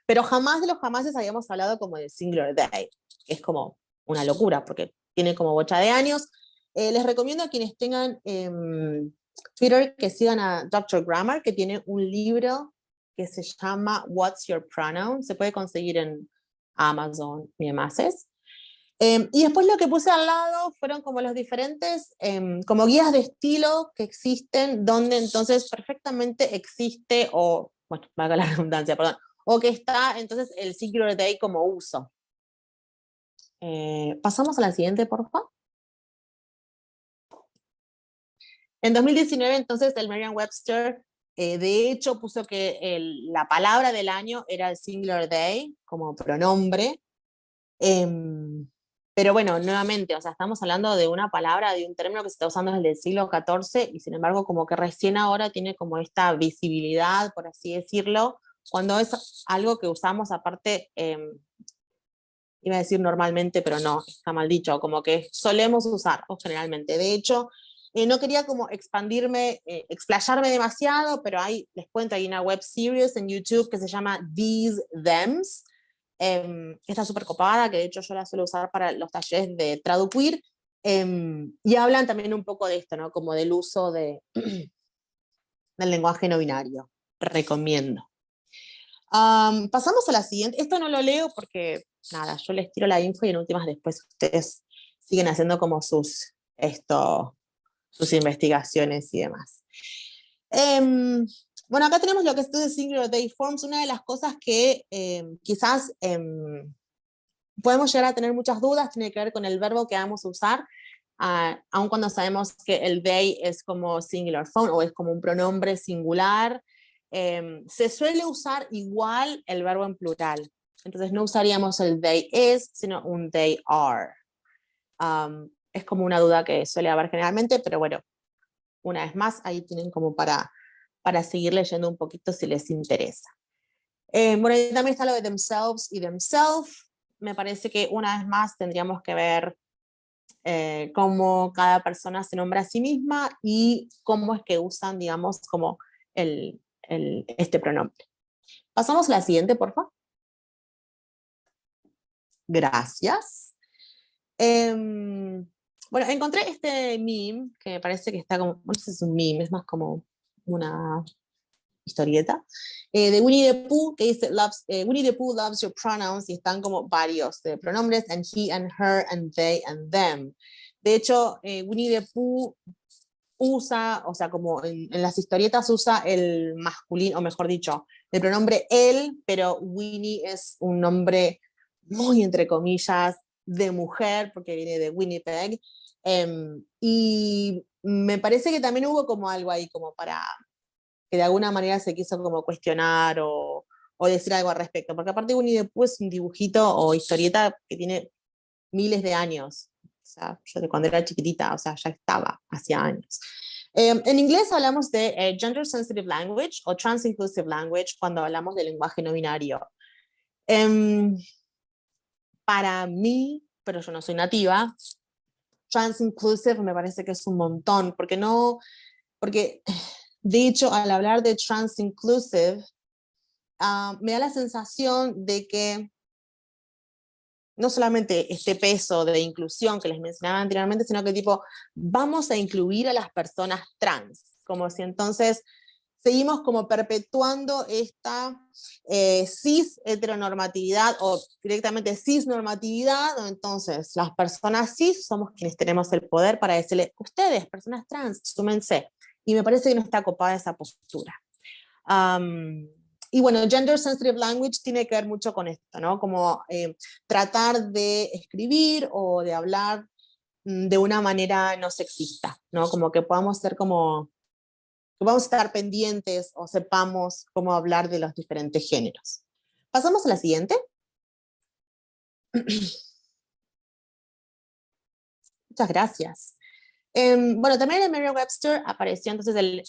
pero jamás de los jamases habíamos hablado como de Singular Day, que es como una locura, porque tiene como bocha de años. Les recomiendo a quienes tengan Twitter que sigan a Dr. Grammar, que tiene un libro que se llama What's Your Pronoun, se puede conseguir en Amazon y demás. Y después lo que puse al lado fueron como los diferentes, como guías de estilo que existen, donde entonces perfectamente existe, o, bueno, valga la redundancia, perdón, o que está entonces el Singular Day como uso. Pasamos a la siguiente, por favor. En 2019, entonces, el Merriam-Webster, de hecho, puso que la palabra del año era el Singular Day, como pronombre. Pero bueno, nuevamente, o sea, estamos hablando de una palabra, de un término que se está usando desde el siglo XIV, y sin embargo, como que recién ahora tiene como esta visibilidad, por así decirlo, cuando es algo que usamos aparte, iba a decir normalmente, pero no, está mal dicho, como que solemos usar, o generalmente. De hecho, no quería como expandirme, explayarme demasiado, pero les cuento, hay una web series en YouTube que se llama These Thems, está súper copada, que de hecho yo la suelo usar para los talleres de Traduquir, y hablan también un poco de esto, ¿no? Como del uso del lenguaje no binario. Recomiendo. Pasamos a la siguiente. Esto no lo leo porque, nada, yo les tiro la info y en últimas después ustedes siguen haciendo como sus investigaciones y demás. Bueno, acá tenemos lo que es The Singular Day Forms. Una de las cosas que quizás podemos llegar a tener muchas dudas tiene que ver con el verbo que vamos a usar, aun cuando sabemos que el they es como singular form o es como un pronombre singular. Se suele usar igual el verbo en plural. Entonces no usaríamos el they is, sino un they are. Es como una duda que suele haber generalmente, pero bueno, una vez más, ahí tienen como para seguir leyendo un poquito si les interesa. Bueno, y también está lo de themselves y themself. Me parece que una vez más tendríamos que ver cómo cada persona se nombra a sí misma y cómo es que usan, digamos, como este pronombre. Pasamos a la siguiente, por favor. Gracias. Bueno, encontré este meme, que me parece que está como, no sé si es un meme, es más como una historieta, de Winnie the Pooh, que dice, Winnie the Pooh loves your pronouns, y están como varios de pronombres, and he, and her, and they, and them. De hecho, Winnie the Pooh usa, o sea, como en las historietas usa el masculino, o mejor dicho, el pronombre él, pero Winnie es un nombre muy, entre comillas, de mujer, porque viene de Winnipeg, y me parece que también hubo como algo ahí, como para que de alguna manera se quiso como cuestionar o decir algo al respecto, porque aparte Winnie the Pooh es un dibujito o historieta que tiene miles de años. O sea, yo de cuando era chiquitita, o sea, ya estaba, hacía años. En inglés hablamos de Gender Sensitive Language o Trans Inclusive Language cuando hablamos de lenguaje no binario. Para mí, pero yo no soy nativa, Trans Inclusive me parece que es un montón, porque de hecho al hablar de Trans Inclusive, me da la sensación de que no solamente este peso de inclusión que les mencionaba anteriormente, sino que tipo, vamos a incluir a las personas trans, como si entonces seguimos como perpetuando esta cis heteronormatividad o directamente cisnormatividad, o entonces las personas cis somos quienes tenemos el poder para decirle, ustedes, personas trans, súmense. Y me parece que no está copada esa postura. Y bueno, Gender Sensitive Language tiene que ver mucho con esto, ¿no? Como tratar de escribir o de hablar de una manera no sexista, ¿no? Como que podamos ser como, que vamos a estar pendientes o sepamos cómo hablar de los diferentes géneros. Pasamos a la siguiente. Muchas gracias. Bueno, también en Merriam-Webster apareció entonces el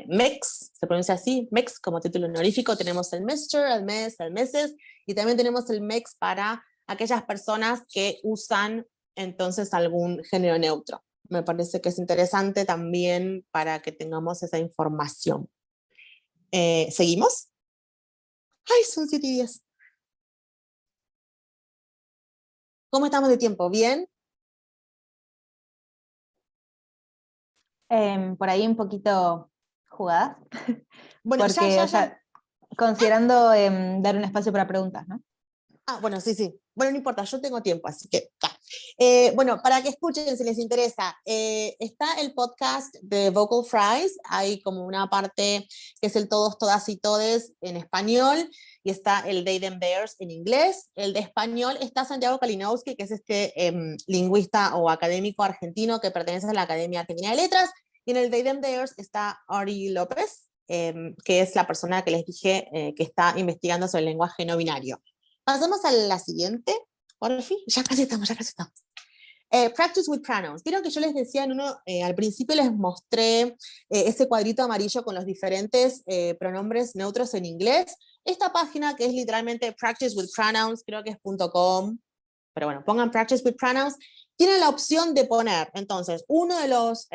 MEX, se pronuncia así, MEX como título honorífico. Tenemos el Mr., el Mes, el Meses, y también tenemos el MEX para aquellas personas que usan entonces algún género neutro. Me parece que es interesante también para que tengamos esa información. ¿Seguimos? ¡Ay, son 7:10! ¿Cómo estamos de tiempo? ¿Bien? Por ahí un poquito jugadas, Bueno, porque, ya. o sea, considerando dar un espacio para preguntas, ¿no? Bueno, sí. Bueno, no importa, yo tengo tiempo, así que bueno, para que escuchen si les interesa, está el podcast de Vocal Fries, hay como una parte que es el todos, todas y todes en español, y está el They, Them, Theirs en inglés. El de español está Santiago Kalinowski, que es este lingüista o académico argentino que pertenece a la Academia Argentina de Letras, y en el They, Them, Theirs está Ari López, que es la persona que les dije que está investigando sobre el lenguaje no binario. Pasamos a la siguiente, por fin, ya casi estamos. Practice with pronouns. Vieron que yo les decía en uno, al principio les mostré ese cuadrito amarillo con los diferentes pronombres neutros en inglés. Esta página, que es literalmente Practice with Pronouns, creo que es .com, pero bueno, pongan Practice with Pronouns, tienen la opción de poner, entonces, uno de los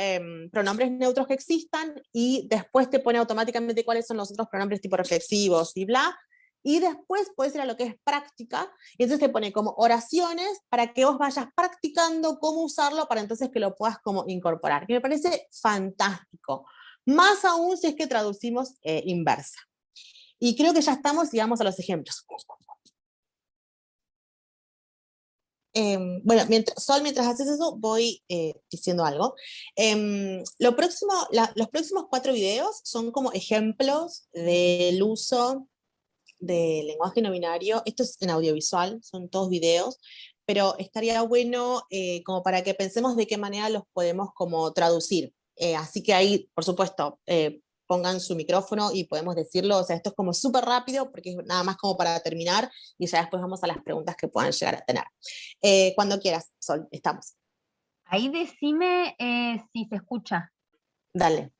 pronombres neutros que existan, y después te pone automáticamente cuáles son los otros pronombres tipo reflexivos y bla, y después puedes ir a lo que es práctica, y entonces te pone como oraciones para que vos vayas practicando cómo usarlo para entonces que lo puedas como incorporar, que me parece fantástico, más aún si es que traducimos inversa. Y creo que ya estamos y vamos a los ejemplos. Bueno, mientras haces eso, voy diciendo algo. Los próximos 4 videos son como ejemplos del uso de lenguaje no binario. Esto es en audiovisual, son todos videos, pero estaría bueno como para que pensemos de qué manera los podemos como traducir. Así que ahí, por supuesto, pongan su micrófono y podemos decirlo. O sea, esto es como súper rápido porque es nada más como para terminar y ya después vamos a las preguntas que puedan llegar a tener. Cuando quieras, Sol, estamos. Ahí decime si se escucha. Dale.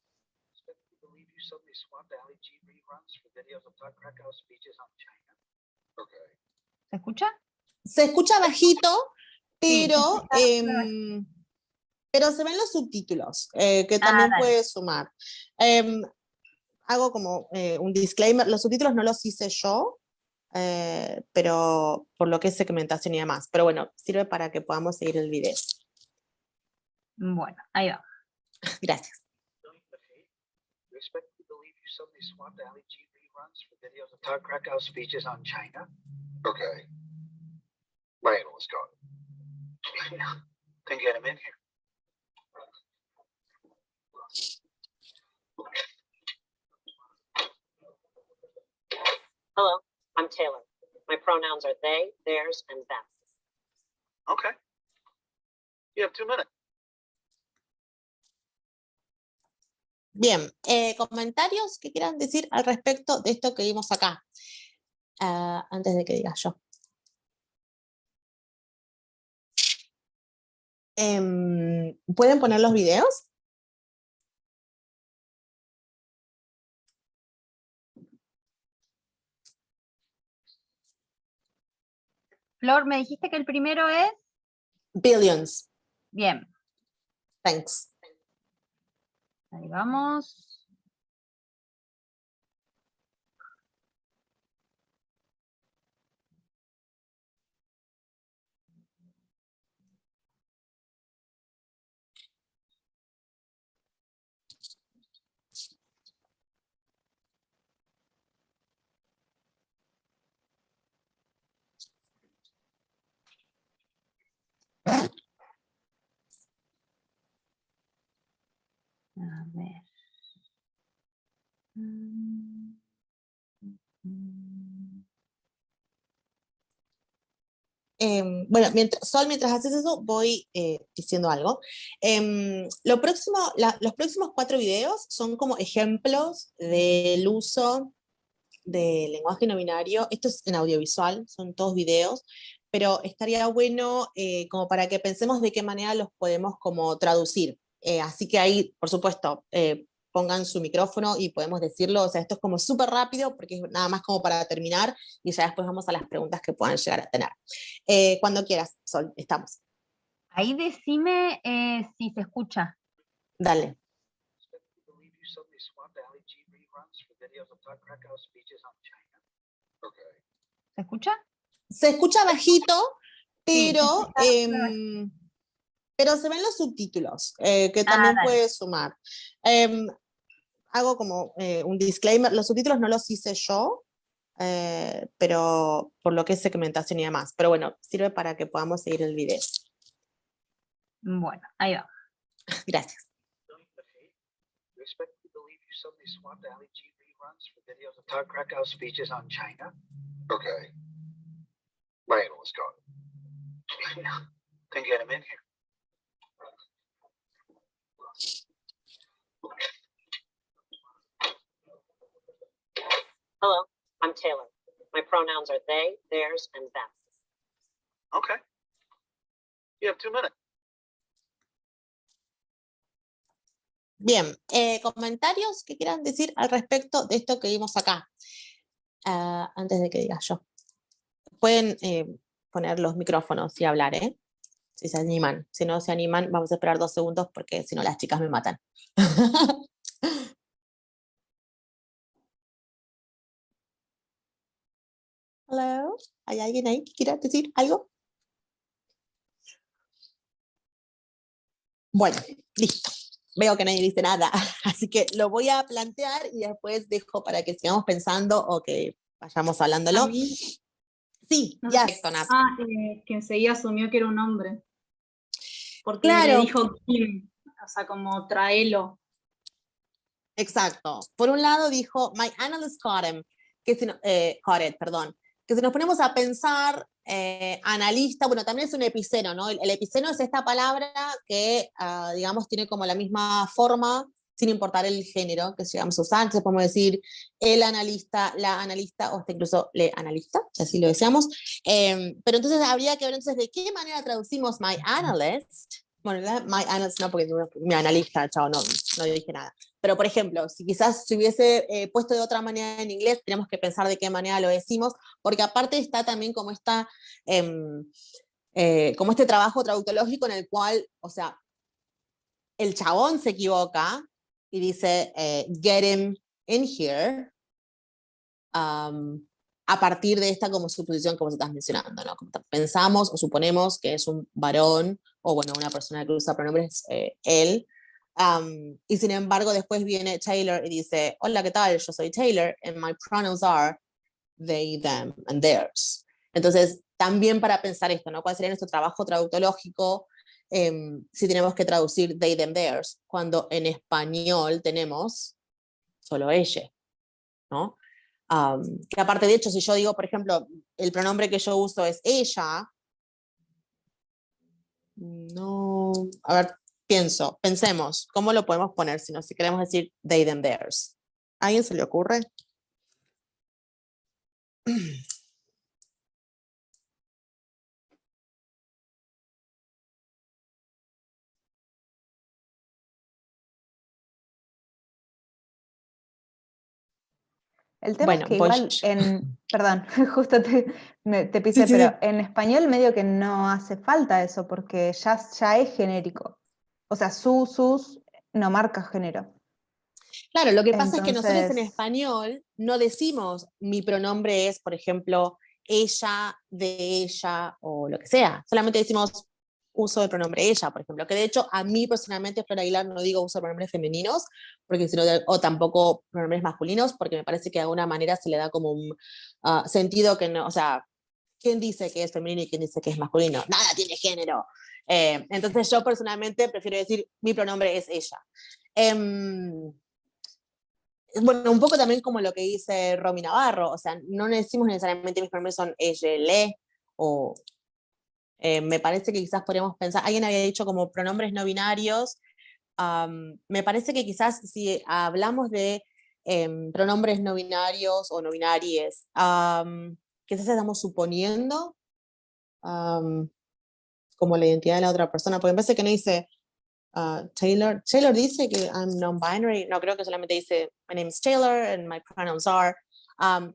¿Se escucha? Se escucha bajito, pero, Sí. pero se ven los subtítulos, que también puede sumar. Hago como un disclaimer, los subtítulos no los hice yo, pero por lo que es segmentación y demás. Pero bueno, sirve para que podamos seguir el video. Bueno, ahí va. Gracias. Okay. Bueno, let's go. Can get him in here. Hello, I'm Taylor. My pronouns are they, theirs, and them. Okay. You have 2 minutes. Bien, comentarios que quieran decir al respecto de esto que vimos acá, antes de que diga yo. ¿Pueden poner los videos? Flor, me dijiste que el primero es... Billions. Bien. Thanks. Ahí vamos. A ver. Bueno, mientras haces eso, voy diciendo algo. Los próximos 4 videos son como ejemplos del uso de lenguaje no binario. Esto es en audiovisual, son todos videos, pero estaría bueno como para que pensemos de qué manera los podemos como traducir. Así que ahí, por supuesto, pongan su micrófono y podemos decirlo. O sea, esto es como súper rápido porque es nada más como para terminar y ya después vamos a las preguntas que puedan llegar a tener. Cuando quieras, Sol, estamos. Ahí decime si se escucha. Dale. ¿Se escucha? Se escucha bajito, pero, Sí, pero se ven los subtítulos, que también puede sumar. Hago como un disclaimer, los subtítulos no los hice yo, pero por lo que es segmentación y demás. Pero bueno, sirve para que podamos seguir el video. Bueno, ahí va. Gracias. You expect me to believe you suddenly swapped Ali G reruns for videos of Todd Krakau's speeches on China? Okay. My analyst got it. Then get him in here. Hello, I'm Taylor. My pronouns are they, theirs, and them. Okay. You have 2 minutes. Bien, comentarios que quieran decir al respecto de esto que vimos acá. Antes de que diga yo. Pueden poner los micrófonos y hablar, si se animan. Si no se animan, vamos a esperar 2 segundos porque si no las chicas me matan. Hello, ¿hay alguien ahí que quiera decir algo? Bueno, listo. Veo que nadie dice nada, así que lo voy a plantear y después dejo para que sigamos pensando o que vayamos hablándolo. A mí, Sí, no ya, sé. Tonap. Que enseguida asumió que era un hombre. Porque Claro. le dijo Kim, o sea, como traelo. Exacto. Por un lado dijo, my analyst caught him, que si no, caught it, perdón. Que si nos ponemos a pensar, analista, bueno, también es un epiceno, ¿no? El epiceno es esta palabra que, digamos, tiene como la misma forma, sin importar el género que llegamos a usar. Entonces podemos decir el analista, la analista, o hasta incluso le analista, si así lo deseamos. Pero entonces habría que ver entonces de qué manera traducimos my analyst. Bueno, my analyst no, porque mi analista, chao, no dije nada. Pero, por ejemplo, si quizás se hubiese puesto de otra manera en inglés, tenemos que pensar de qué manera lo decimos, porque aparte está también como como este trabajo traductológico en el cual, o sea, el chabón se equivoca y dice, get him in here, a partir de esta como suposición que vos estás mencionando, ¿no? Como pensamos o suponemos que es un varón, o bueno, una persona que usa pronombres él, y sin embargo después viene Taylor y dice, hola, ¿qué tal? Yo soy Taylor, and my pronouns are they, them, and theirs. Entonces, también para pensar esto, ¿no? ¿Cuál sería nuestro trabajo traductológico si tenemos que traducir they, them, theirs, cuando en español tenemos solo ella, ¿no? Que aparte, de hecho, si yo digo, por ejemplo, el pronombre que yo uso es ella, no, a ver, pensemos, ¿cómo lo podemos poner si queremos decir they, them, theirs? ¿A alguien se le ocurre? El tema Bueno, es que voy igual yo. perdón, justo te pisé, Sí. pero en español medio que no hace falta eso, porque ya es genérico. O sea, sus no marca género. Claro, lo que pasa es que nosotros en Entonces, español no decimos mi pronombre es, por ejemplo, ella, de ella o lo que sea. Solamente decimos uso del pronombre ella, por ejemplo. Que de hecho a mí personalmente, Flor Aguilar, no digo uso de pronombres femeninos, porque o tampoco pronombres masculinos, porque me parece que de alguna manera se le da como un sentido que no, o sea, ¿quién dice que es femenino y quién dice que es masculino? Nada tiene género. Entonces yo personalmente prefiero decir mi pronombre es ella. Bueno, un poco también como lo que dice Romy Navarro, o sea, no decimos necesariamente mis pronombres son ella, le, o me parece que quizás podríamos pensar, alguien había dicho como pronombres no binarios, me parece que quizás si hablamos de pronombres no binarios o no binarias, quizás estamos suponiendo como la identidad de la otra persona, porque me parece que no dice Taylor dice que I'm non-binary, no, creo que solamente dice my name is Taylor and my pronouns are.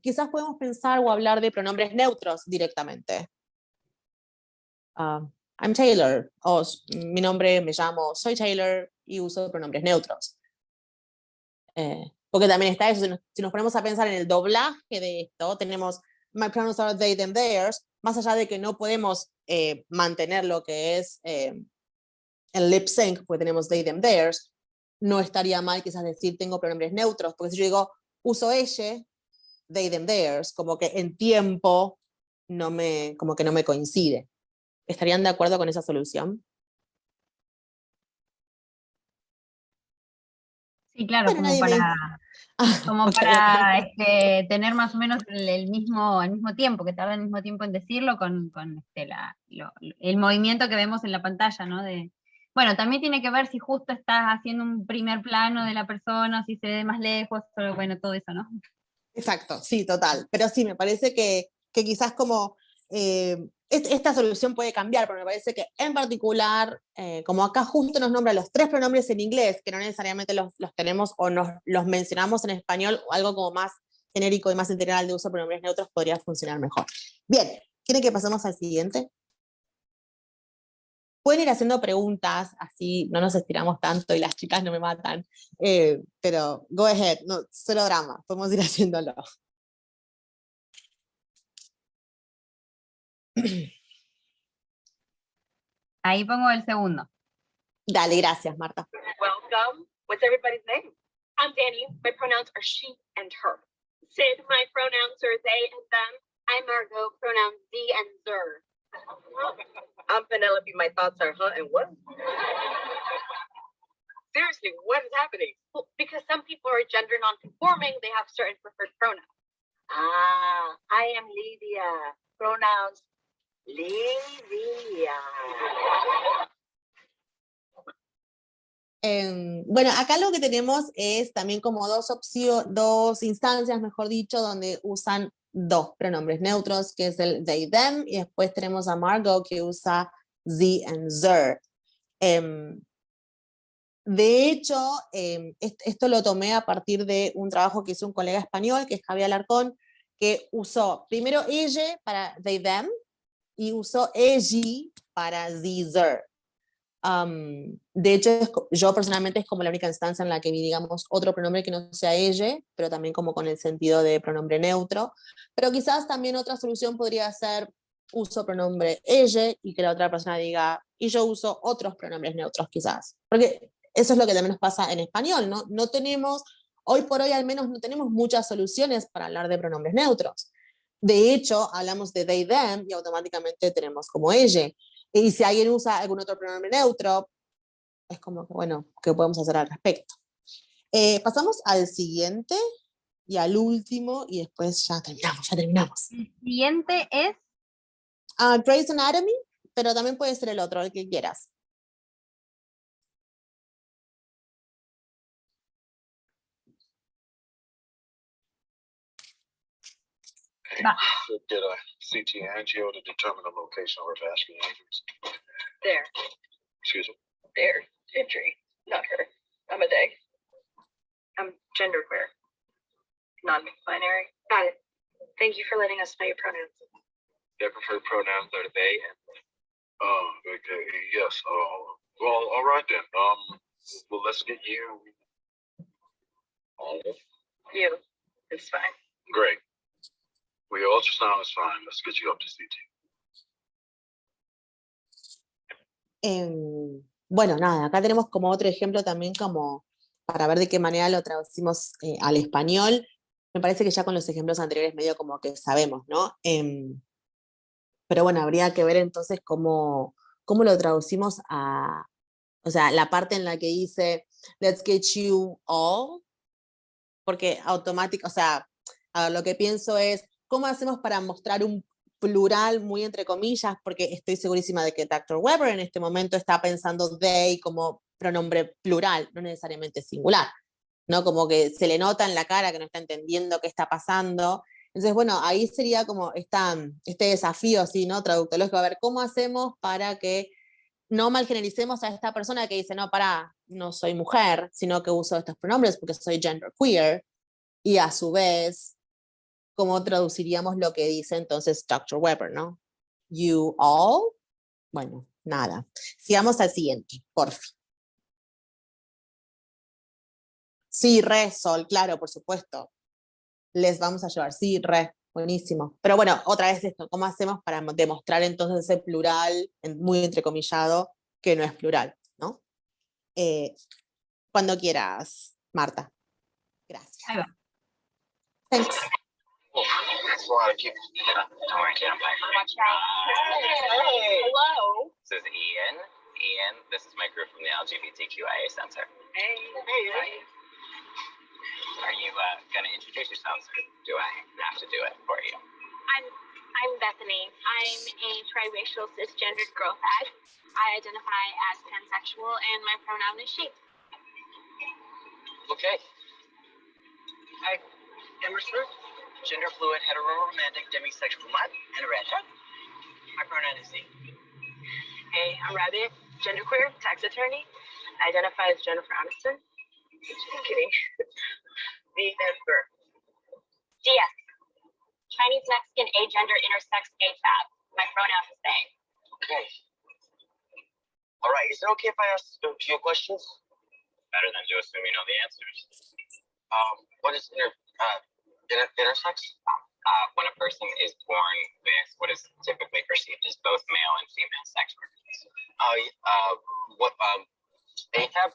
Quizás podemos pensar o hablar de pronombres neutros directamente. I'm Taylor, o mi nombre, me llamo, soy Taylor y uso pronombres neutros. Porque también está eso, si nos ponemos a pensar en el doblaje de esto, tenemos my pronouns are they, them, theirs, más allá de que no podemos mantener lo que es el lip sync, porque tenemos they, them, theirs, no estaría mal quizás decir tengo pronombres neutros, porque si yo digo uso ella, they, them, theirs, como que en tiempo como que no me coincide. ¿Estarían de acuerdo con esa solución? Sí, claro, Bueno, nadie me dice. como Ok, para ok. tener más o menos el mismo tiempo, que tarda el mismo tiempo en decirlo con el movimiento que vemos en la pantalla, ¿no? Bueno, también tiene que ver si justo estás haciendo un primer plano de la persona, si se ve más lejos, o, bueno, todo eso, ¿no? Exacto, sí, total. Pero sí, me parece que quizás como esta solución puede cambiar, pero me parece que en particular, como acá justo nos nombra los 3 pronombres en inglés, que no necesariamente los tenemos o los mencionamos en español, o algo como más genérico y más integral de uso de pronombres neutros, podría funcionar mejor. Bien, ¿quieren que pasemos al siguiente? Pueden ir haciendo preguntas, así no nos estiramos tanto y las chicas no me matan, pero go ahead, no, cero drama, podemos ir haciéndolo. Ahí pongo el segundo. Dale, gracias, Marta. Welcome. What's everybody's name? I'm Danny. My pronouns are she and her. Sid, my pronouns are they and them. I'm Margot, pronouns thee and zer. I'm Penelope, my thoughts are huh and what? Seriously, what is happening? Well, because some people are gender non-conforming, they have certain preferred pronouns. Ah, I am Lydia. Pronouns Lydia. Bueno, acá lo que tenemos es también como dos instancias, mejor dicho, donde usan 2 pronombres neutros, que es el they, them, y después tenemos a Margot que usa thee and their. De hecho, esto lo tomé a partir de un trabajo que hizo un colega español, que es Javier Alarcón, que usó primero ella para they, them, y usó ella para thee, their. De hecho, yo personalmente es como la única instancia en la que vi, digamos, otro pronombre que no sea ella, pero también como con el sentido de pronombre neutro. Pero quizás también otra solución podría ser uso pronombre ella y que la otra persona diga, y yo uso otros pronombres neutros quizás. Porque eso es lo que también nos pasa en español, ¿no? No tenemos, hoy por hoy al menos no tenemos muchas soluciones para hablar de pronombres neutros. De hecho, hablamos de they, them y automáticamente tenemos como ella. Y si alguien usa algún otro pronombre neutro, es como que, bueno, ¿qué podemos hacer al respecto? Pasamos al siguiente y al último, y después ya terminamos. El siguiente es Grey's Anatomy, pero también puede ser el otro, el que quieras. Did a CT angio to determine the location of her vascular injuries. There. Excuse me. There. Injury. Not her. I'm a they. I'm genderqueer. Non-binary. Got it. Thank you for letting us know your pronouns. Their preferred pronouns are they and them. Oh, okay. Yes. Well, all right then. Well, let's get you. Oh, You. It's fine. great. Well, your ultrasound is fine. Let's get you up to CT. Bueno, nada, acá tenemos como otro ejemplo también como para ver de qué manera lo traducimos al español. Me parece que ya con los ejemplos anteriores medio como que sabemos, ¿no? Pero bueno, habría que ver entonces cómo lo traducimos a, o sea, la parte en la que dice let's get you all, porque automático, o sea, a ver, lo que pienso es, ¿cómo hacemos para mostrar un plural muy entre comillas? Porque estoy segurísima de que Dr. Weber en este momento está pensando they como pronombre plural, no necesariamente singular, ¿no? Como que se le nota en la cara que no está entendiendo qué está pasando. Entonces, bueno, ahí sería como este desafío, así, ¿no? Traductológico, a ver, ¿cómo hacemos para que no malgenericemos a esta persona que dice, no, pará, no soy mujer, sino que uso estos pronombres porque soy genderqueer, y a su vez, ¿cómo traduciríamos lo que dice entonces Dr. Weber, ¿no? You all, bueno, nada. Sigamos al siguiente, por fin. Sí, re, Sol, claro, por supuesto. Les vamos a llevar, sí, re, buenísimo. Pero bueno, otra vez esto, ¿cómo hacemos para demostrar entonces ese plural, muy entrecomillado, que no es plural, ¿no? Cuando quieras, Marta. Gracias. Ahí va. Thanks. a lot of people. Don't worry, kid, I'm back. Watch out. Hey. Hello. This is Ian. Ian, this is my crew from the LGBTQIA Center. Hey. Are you gonna introduce yourselves, or do I have to do it for you? I'm Bethany. I'm a triracial cisgendered girl fag. I identify as pansexual and my pronoun is she. Okay. Hi, Emerson. Gender fluid, hetero-romantic, demisexual mutt, and a redhead. My pronoun is he. Hey, I'm Rabbit, genderqueer, tax attorney. I identify as Jennifer Aniston. Just kidding. The answer. DS. Chinese Mexican agender intersex gay fab. My pronoun is they. Okay. All right, is it okay if I ask a few questions? Better than to assume you know the answers. What is intersex? When a person is born with what is typically perceived as both male and female sex organs. ACAB?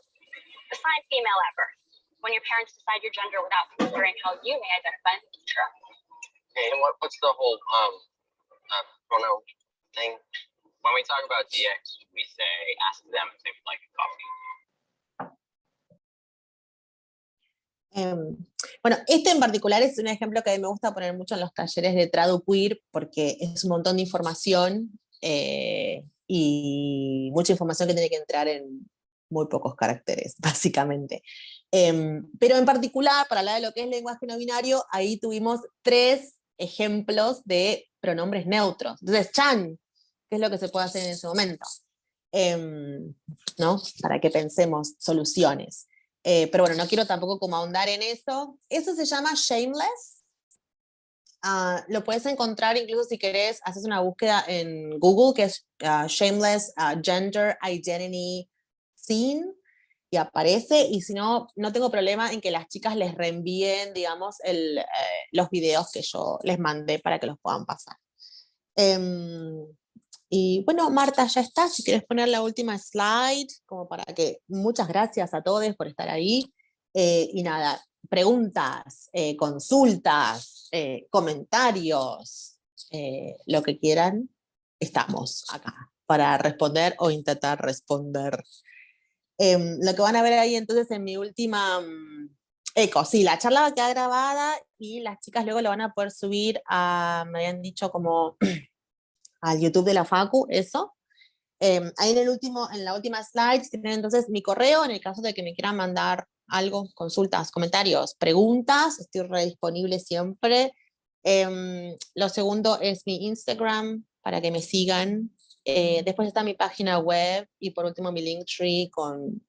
Assigned female at birth. When your parents decide your gender without considering how you may identify in the future. Okay, and what's the whole pronoun thing? When we talk about DX, we say ask them if they would like a coffee. Bueno, este en particular es un ejemplo que a mí me gusta poner mucho en los talleres de TraduQueer porque es un montón de información y mucha información que tiene que entrar en muy pocos caracteres, básicamente. Pero en particular, para hablar de lo que es lenguaje no binario, ahí tuvimos 3 ejemplos de pronombres neutros. Entonces, Chan, ¿qué es lo que se puede hacer en ese momento? ¿No? Para que pensemos soluciones. Pero bueno, no quiero tampoco como ahondar en eso. Eso se llama Shameless. Lo puedes encontrar incluso si querés, haces una búsqueda en Google, que es Shameless Gender Identity Scene, y aparece, y si no, no tengo problema en que las chicas les reenvíen, digamos, los videos que yo les mandé para que los puedan pasar. Y bueno, Marta, ya está, si quieres poner la última slide, como para que, muchas gracias a todos por estar ahí, y nada, preguntas, consultas, comentarios, lo que quieran, estamos acá para responder o intentar responder. Lo que van a ver ahí entonces en mi última eco, sí, la charla va a quedar grabada y las chicas luego lo van a poder subir a, me habían dicho como al YouTube de la Facu, eso. Ahí en la última slide tienen entonces mi correo, en el caso de que me quieran mandar algo, consultas, comentarios, preguntas, estoy redisponible siempre. Lo segundo es mi Instagram, para que me sigan. Después está mi página web y por último mi Linktree con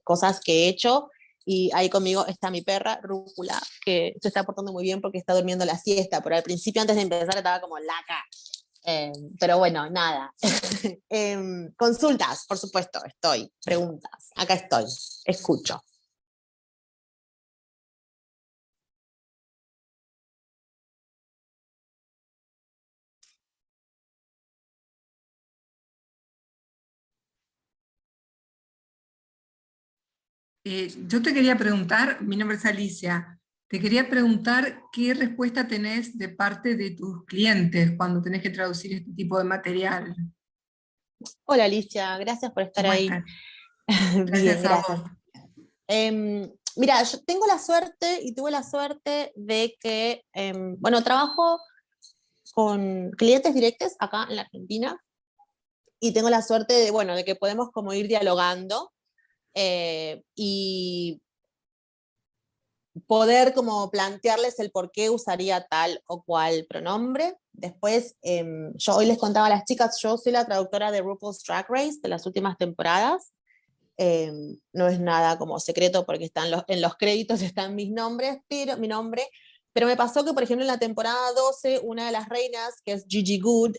cosas que he hecho. Y ahí conmigo está mi perra, Rúcula, que se está portando muy bien porque está durmiendo la siesta, pero al principio antes de empezar estaba como laca. Pero bueno, nada. Consultas, por supuesto, preguntas, acá estoy, escucho. Yo te quería preguntar, mi nombre es Alicia, te quería preguntar qué respuesta tenés de parte de tus clientes cuando tenés que traducir este tipo de material. Hola Alicia, gracias por estar ahí. Gracias, gracias. a vos. Mira, yo tengo la suerte y tuve la suerte de que, bueno, trabajo con clientes directos acá en la Argentina y tengo la suerte de, bueno, de que podemos como ir dialogando y poder como plantearles el por qué usaría tal o cual pronombre. Después, yo hoy les contaba a las chicas, yo soy la traductora de RuPaul's Drag Race de las últimas temporadas. No es nada como secreto porque están en los créditos están mi nombre, pero me pasó que, por ejemplo, en la temporada 12, una de las reinas, que es Gigi Good,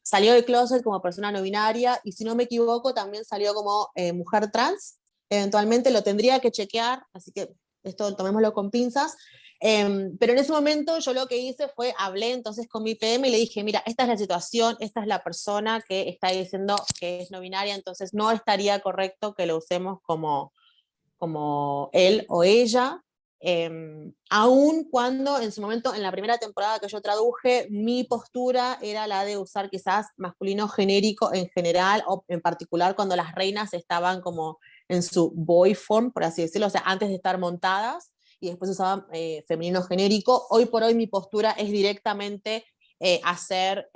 salió del closet como persona no binaria, y si no me equivoco, también salió como mujer trans. Eventualmente lo tendría que chequear, así que esto tomémoslo con pinzas. Pero en ese momento yo lo que hice fue, hablé entonces con mi PM y le dije, mira, esta es la situación, esta es la persona que está diciendo que es no binaria, entonces no estaría correcto que lo usemos como él o ella. aun cuando en su momento, en la primera temporada que yo traduje, mi postura era la de usar quizás masculino genérico en general, o en particular cuando las reinas estaban como en su boy form, por así decirlo, o sea, antes de estar montadas, y después usaban femenino genérico. Hoy por hoy mi postura es directamente hacer,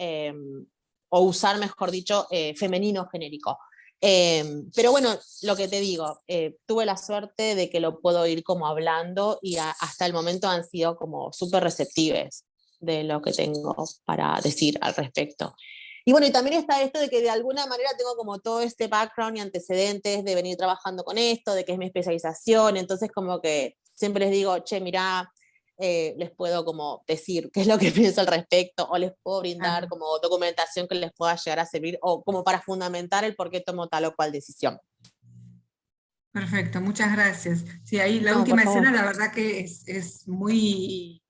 o usar, mejor dicho, femenino genérico. Pero bueno, lo que te digo, tuve la suerte de que lo puedo ir como hablando y hasta el momento han sido como súper receptives de lo que tengo para decir al respecto. Y bueno, y también está esto de que de alguna manera tengo como todo este background y antecedentes de venir trabajando con esto, de que es mi especialización, entonces como que siempre les digo, che, mirá, les puedo como decir qué es lo que pienso al respecto, o les puedo brindar como documentación que les pueda llegar a servir, o como para fundamentar el por qué tomo tal o cual decisión. Perfecto, muchas gracias. Sí, ahí la No, última por favor. escena, la verdad que es muy,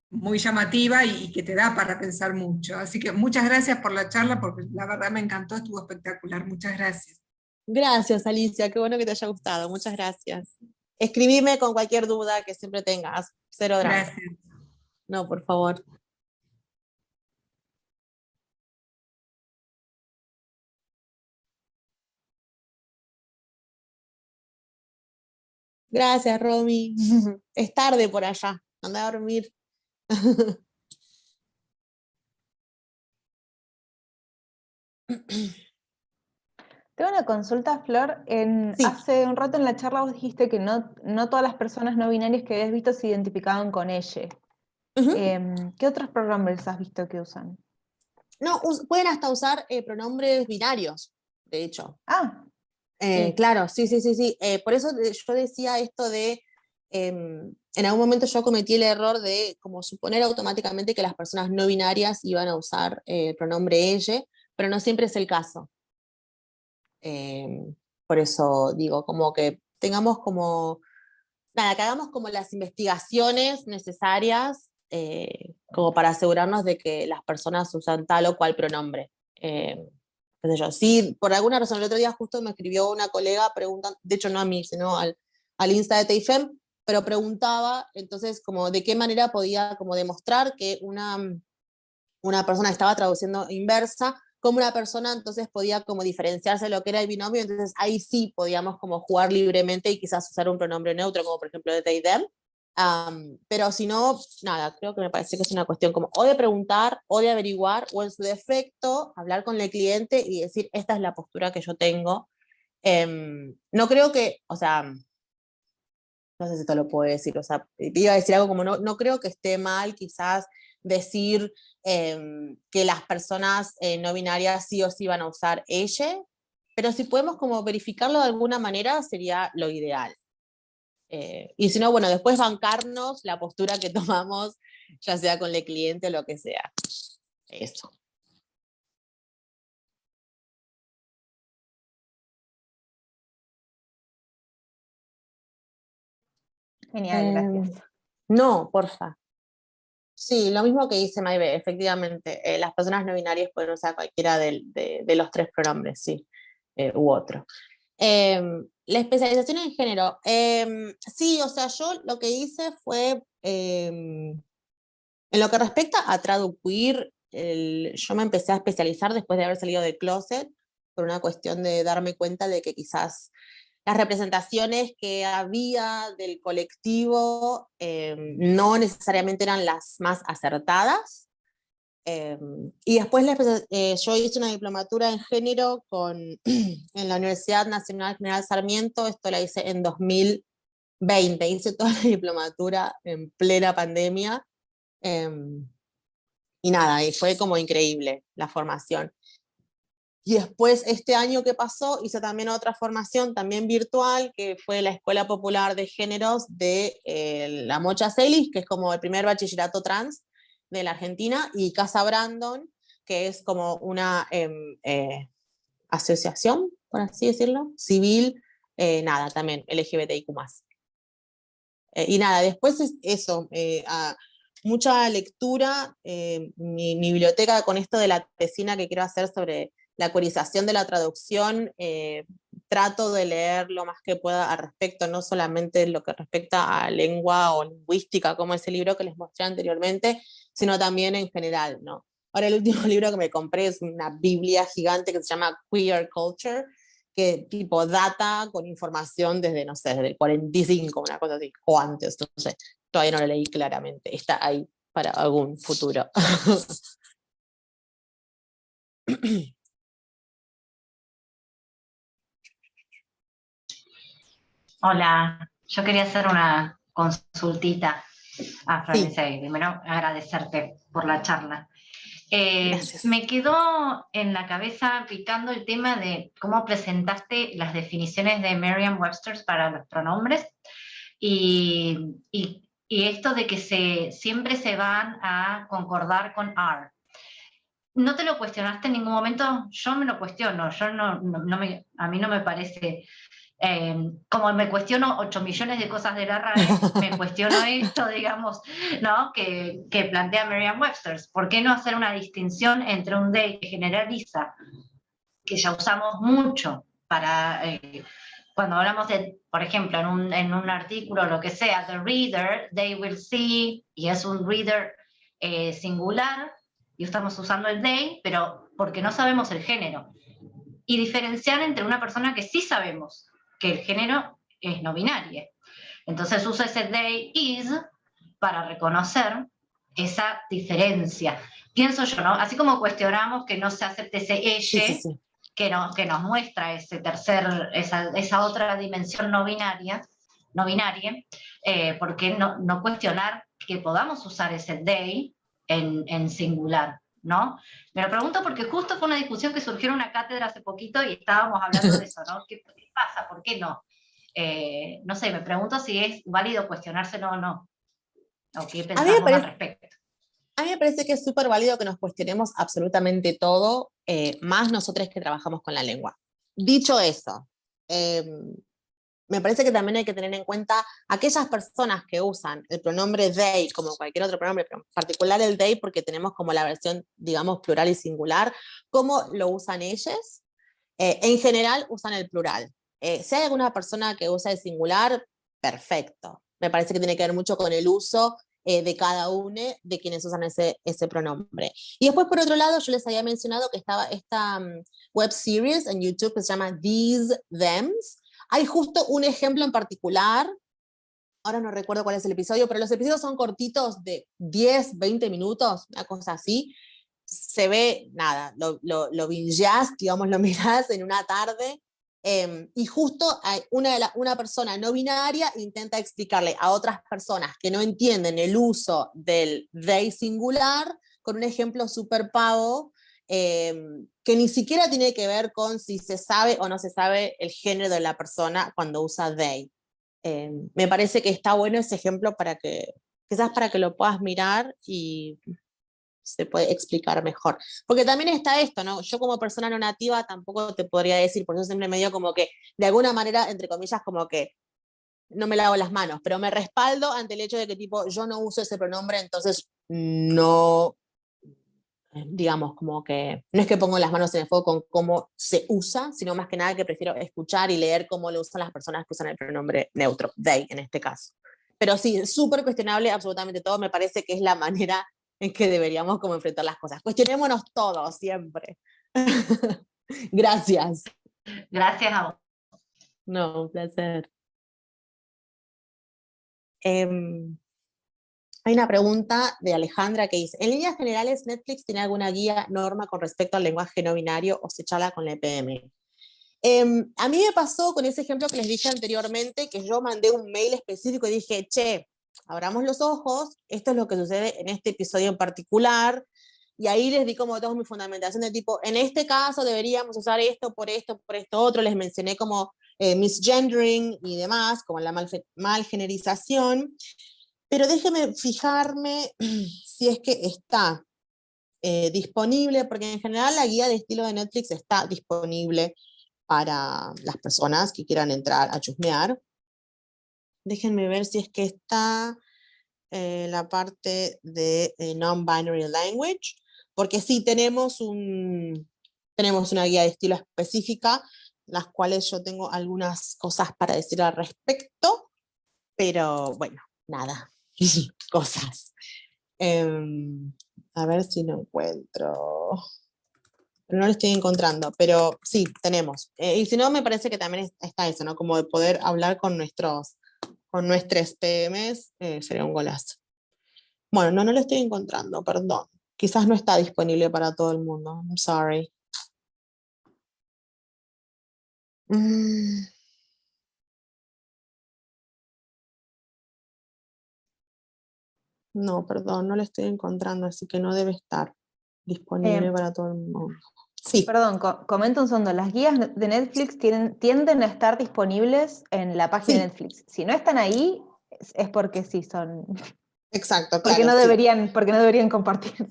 muy llamativa y que te da para pensar mucho. Así que muchas gracias por la charla, porque la verdad me encantó, estuvo espectacular. Muchas gracias. Gracias, Alicia, qué bueno que te haya gustado, muchas gracias. Escribime con cualquier duda que siempre tengas, cero drama. Gracias. No, por favor. Gracias, Romy. Es tarde por allá, anda a dormir. Tengo una consulta, Flor. Sí. Hace un rato en la charla vos dijiste que no todas las personas no binarias que habías visto se identificaban con ella. ¿Qué otros pronombres has visto que usan? No, pueden hasta usar pronombres binarios, de hecho. Ah, sí. Claro, sí. Por eso yo decía esto de, en algún momento yo cometí el error de como suponer automáticamente que las personas no binarias iban a usar el pronombre ella, pero no siempre es el caso. Por eso digo, como que tengamos como, nada, que hagamos como las investigaciones necesarias como para asegurarnos de que las personas usan tal o cual pronombre. Qué sé yo. Sí, por alguna razón, el otro día justo me escribió una colega preguntando, de hecho no a mí, sino al Insta de TIFEM, pero preguntaba entonces como de qué manera podía como demostrar que una persona estaba traduciendo inversa, como una persona entonces podía como diferenciarse de lo que era el binomio, entonces ahí sí podíamos como jugar libremente y quizás usar un pronombre neutro, como por ejemplo de they, them. Pero si no, nada, creo que me parece que es una cuestión como o de preguntar, o de averiguar, o en su defecto, hablar con el cliente y decir, esta es la postura que yo tengo. No creo que, o sea, no sé si esto lo puedo decir, o sea, iba a decir algo como, no creo que esté mal quizás decir que las personas no binarias sí o sí van a usar ella, pero si podemos como verificarlo de alguna manera sería lo ideal. Y si no, bueno, después bancarnos la postura que tomamos, ya sea con el cliente o lo que sea. Eso. Genial, gracias. No, porfa. Sí, lo mismo que dice Maybe, efectivamente. Las personas no binarias pueden usar cualquiera de los tres pronombres, sí, u otro. La especialización en género. Sí, o sea, yo lo que hice fue, en lo que respecta a traducir, yo me empecé a especializar después de haber salido del closet, por una cuestión de darme cuenta de que quizás las representaciones que había del colectivo no necesariamente eran las más acertadas. Y después yo hice una diplomatura en género en la Universidad Nacional General Sarmiento, esto la hice en 2020, hice toda la diplomatura en plena pandemia, y nada, y fue como increíble la formación. Y después, este año que pasó, hice también otra formación, también virtual, que fue la Escuela Popular de Géneros de la Mocha Celis, que es como el primer bachillerato trans de la Argentina, y Casa Brandon, que es como una asociación, por así decirlo, civil, nada, también LGBTIQ+. Y nada, después es eso, mucha lectura, mi biblioteca con esto de la tesina que quiero hacer sobre la cuerización de la traducción, trato de leer lo más que pueda al respecto, no solamente lo que respecta a lengua o lingüística, como ese libro que les mostré anteriormente, sino también en general, ¿no? Ahora el último libro que me compré es una biblia gigante que se llama Queer Culture, que tipo data con información desde, no sé, desde el 45, una cosa así, o antes, no sé, todavía no lo leí claramente, está ahí para algún futuro. Hola, yo quería hacer una consultita a Sí, Florencia y primero agradecerte por la charla. gracias. Me quedó en la cabeza picando el tema de cómo presentaste las definiciones de Merriam-Webster para los pronombres y esto de que siempre se van a concordar con are. ¿No te lo cuestionaste en ningún momento? Yo me lo cuestiono, a mí no me parece... como me cuestiono 8 millones de cosas de la RAE, me cuestiono esto, digamos, ¿no? que plantea Merriam-Webster. ¿Por qué no hacer una distinción entre un they que generaliza, que ya usamos mucho para cuando hablamos de, por ejemplo, en un artículo, lo que sea, the reader, they will see, y es un reader singular, y estamos usando el they, pero porque no sabemos el género. Y diferenciar entre una persona que sí sabemos que el género es no binario. Entonces uso ese they is para reconocer esa diferencia. Pienso yo, ¿no? Así como cuestionamos que no se acepte ese Sí, sí, elle, sí. que nos muestra esa otra dimensión no binaria, ¿por qué no cuestionar que podamos usar ese they en singular? ¿No? Me lo pregunto porque justo fue una discusión que surgió en una cátedra hace poquito y estábamos hablando de eso, ¿no? ¿Qué pasa? ¿Por qué no? No sé, me pregunto si es válido cuestionárselo o no, o qué A mí me pensás vos al parece, respecto. a mí me parece que es súper válido que nos cuestionemos absolutamente todo, más nosotros que trabajamos con la lengua. Dicho eso, me parece que también hay que tener en cuenta aquellas personas que usan el pronombre they como cualquier otro pronombre, pero en particular el they porque tenemos como la versión, digamos, plural y singular, cómo lo usan ellos. En general usan el plural. Si hay alguna persona que usa el singular, perfecto. Me parece que tiene que ver mucho con el uso de cada uno de quienes usan ese pronombre. Y después, por otro lado, yo les había mencionado que estaba esta web series en YouTube que se llama These, Thems. Hay justo un ejemplo en particular, ahora no recuerdo cuál es el episodio, pero los episodios son cortitos de 10, 20 minutos, una cosa así. Se ve, nada, lo bingeás, digamos, lo mirás en una tarde, y justo hay una persona no binaria intenta explicarle a otras personas que no entienden el uso del they singular con un ejemplo súper pavo, que ni siquiera tiene que ver con si se sabe o no se sabe el género de la persona cuando usa they. Me parece que está bueno ese ejemplo quizás para que lo puedas mirar y se puede explicar mejor. Porque también está esto, ¿no? Yo como persona no nativa tampoco te podría decir, por eso siempre me dio como que, de alguna manera, entre comillas, como que no me lavo las manos, pero me respaldo ante el hecho de que tipo, yo no uso ese pronombre, entonces no, digamos, como que, no es que pongo las manos en el fuego con cómo se usa, sino más que nada que prefiero escuchar y leer cómo lo usan las personas que usan el pronombre neutro, they en este caso. Pero sí, súper cuestionable absolutamente todo, me parece que es la manera en que deberíamos como enfrentar las cosas. Cuestionémonos todos, siempre. Gracias. Gracias a vos. No, un placer. Hay una pregunta de Alejandra que dice, en líneas generales, ¿Netflix tiene alguna guía, norma con respecto al lenguaje no binario o se charla con la EPM? A mí me pasó con ese ejemplo que les dije anteriormente, que yo mandé un mail específico y dije, che, abramos los ojos, esto es lo que sucede en este episodio en particular, y ahí les di como toda mi fundamentación de tipo, en este caso deberíamos usar esto, por esto otro, les mencioné como misgendering y demás, como la malgenerización, pero déjeme fijarme si es que está disponible, porque en general la guía de estilo de Netflix está disponible para las personas que quieran entrar a chusmear. Déjenme ver si es que está la parte de non-binary language, porque sí tenemos una guía de estilo específica las cuales yo tengo algunas cosas para decir al respecto, pero bueno, nada, cosas. A ver si lo encuentro. No lo estoy encontrando, pero sí, tenemos. Y si no, me parece que también está eso, ¿no? Como de poder hablar con nuestros PMs, sería un golazo. Bueno, no lo estoy encontrando, perdón. Quizás no está disponible para todo el mundo. I'm sorry. No, perdón, no lo estoy encontrando, así que no debe estar disponible para todo el mundo. Sí. Perdón, comento un segundo. Las guías de Netflix tienden a estar disponibles en la página de Netflix. Si no están ahí, es porque sí son. Exacto, porque claro. porque no deberían compartirse.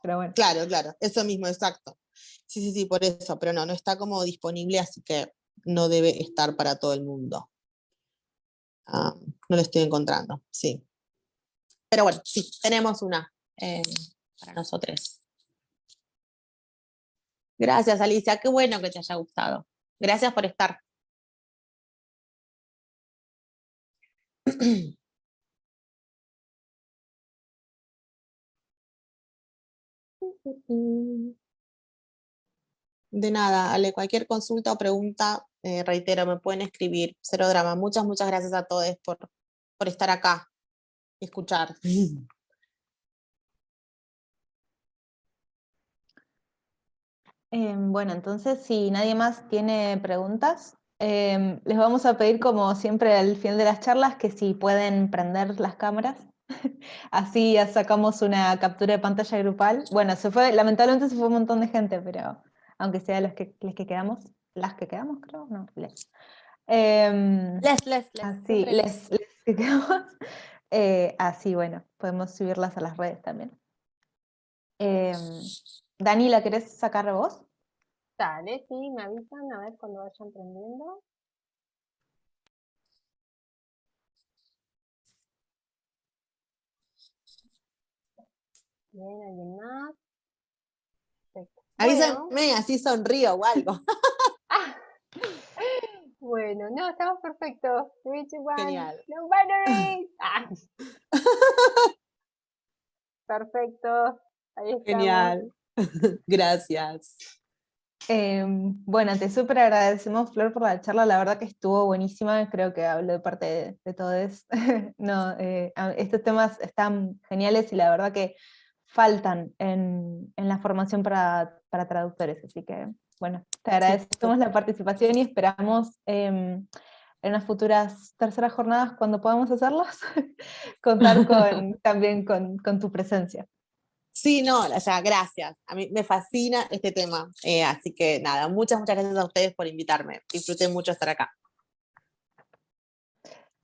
Pero bueno. Claro, eso mismo, exacto. Sí, por eso, pero no está como disponible, así que no debe estar para todo el mundo. No lo estoy encontrando, sí. Pero bueno, sí, tenemos una para nosotros. Gracias, Alicia, qué bueno que te haya gustado. Gracias por estar. De nada, Ale, cualquier consulta o pregunta, reitero, me pueden escribir, cero drama. Muchas gracias a todos por estar acá y escuchar. Bueno, entonces, si nadie más tiene preguntas, les vamos a pedir, como siempre al final de las charlas, que si pueden prender las cámaras. Así ya sacamos una captura de pantalla grupal. Bueno, lamentablemente se fue un montón de gente, pero aunque sea los que quedamos, las que quedamos, creo, no, les. Así, les que quedamos. Así, bueno, podemos subirlas a las redes también. Dani, ¿la querés sacar vos? Dale, sí, me avisan a ver cuando vayan prendiendo. Bien, ¿alguien más? Perfecto. Avísenme, así sonrío o algo. Bueno, no, estamos perfectos. 3, 2, 1. Genial. No batteries. Perfecto. Ahí estamos. Genial. Gracias. Bueno, te súper agradecemos, Flor, por la charla. La verdad que estuvo buenísima. Creo que hablo de parte de todos. No, estos temas están geniales y la verdad que faltan en la formación para traductores. Así que, bueno, te agradecemos la participación y esperamos en unas futuras terceras jornadas, cuando podamos hacerlas, contar también con tu presencia. Sí, no, o sea, gracias. A mí me fascina este tema. Así que nada, muchas gracias a ustedes por invitarme. Disfruté mucho estar acá.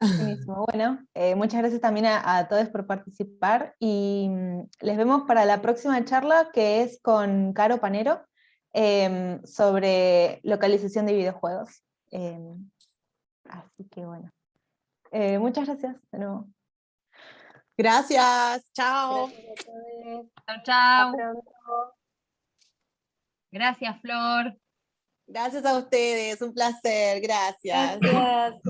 Buenísimo, bueno, muchas gracias también a todos por participar y les vemos para la próxima charla, que es con Caro Panero, sobre localización de videojuegos. Así que bueno, muchas gracias de nuevo. Gracias, chao. Gracias a todos. Chao. Hasta pronto. Gracias, Flor. Gracias a ustedes, un placer, gracias. Gracias.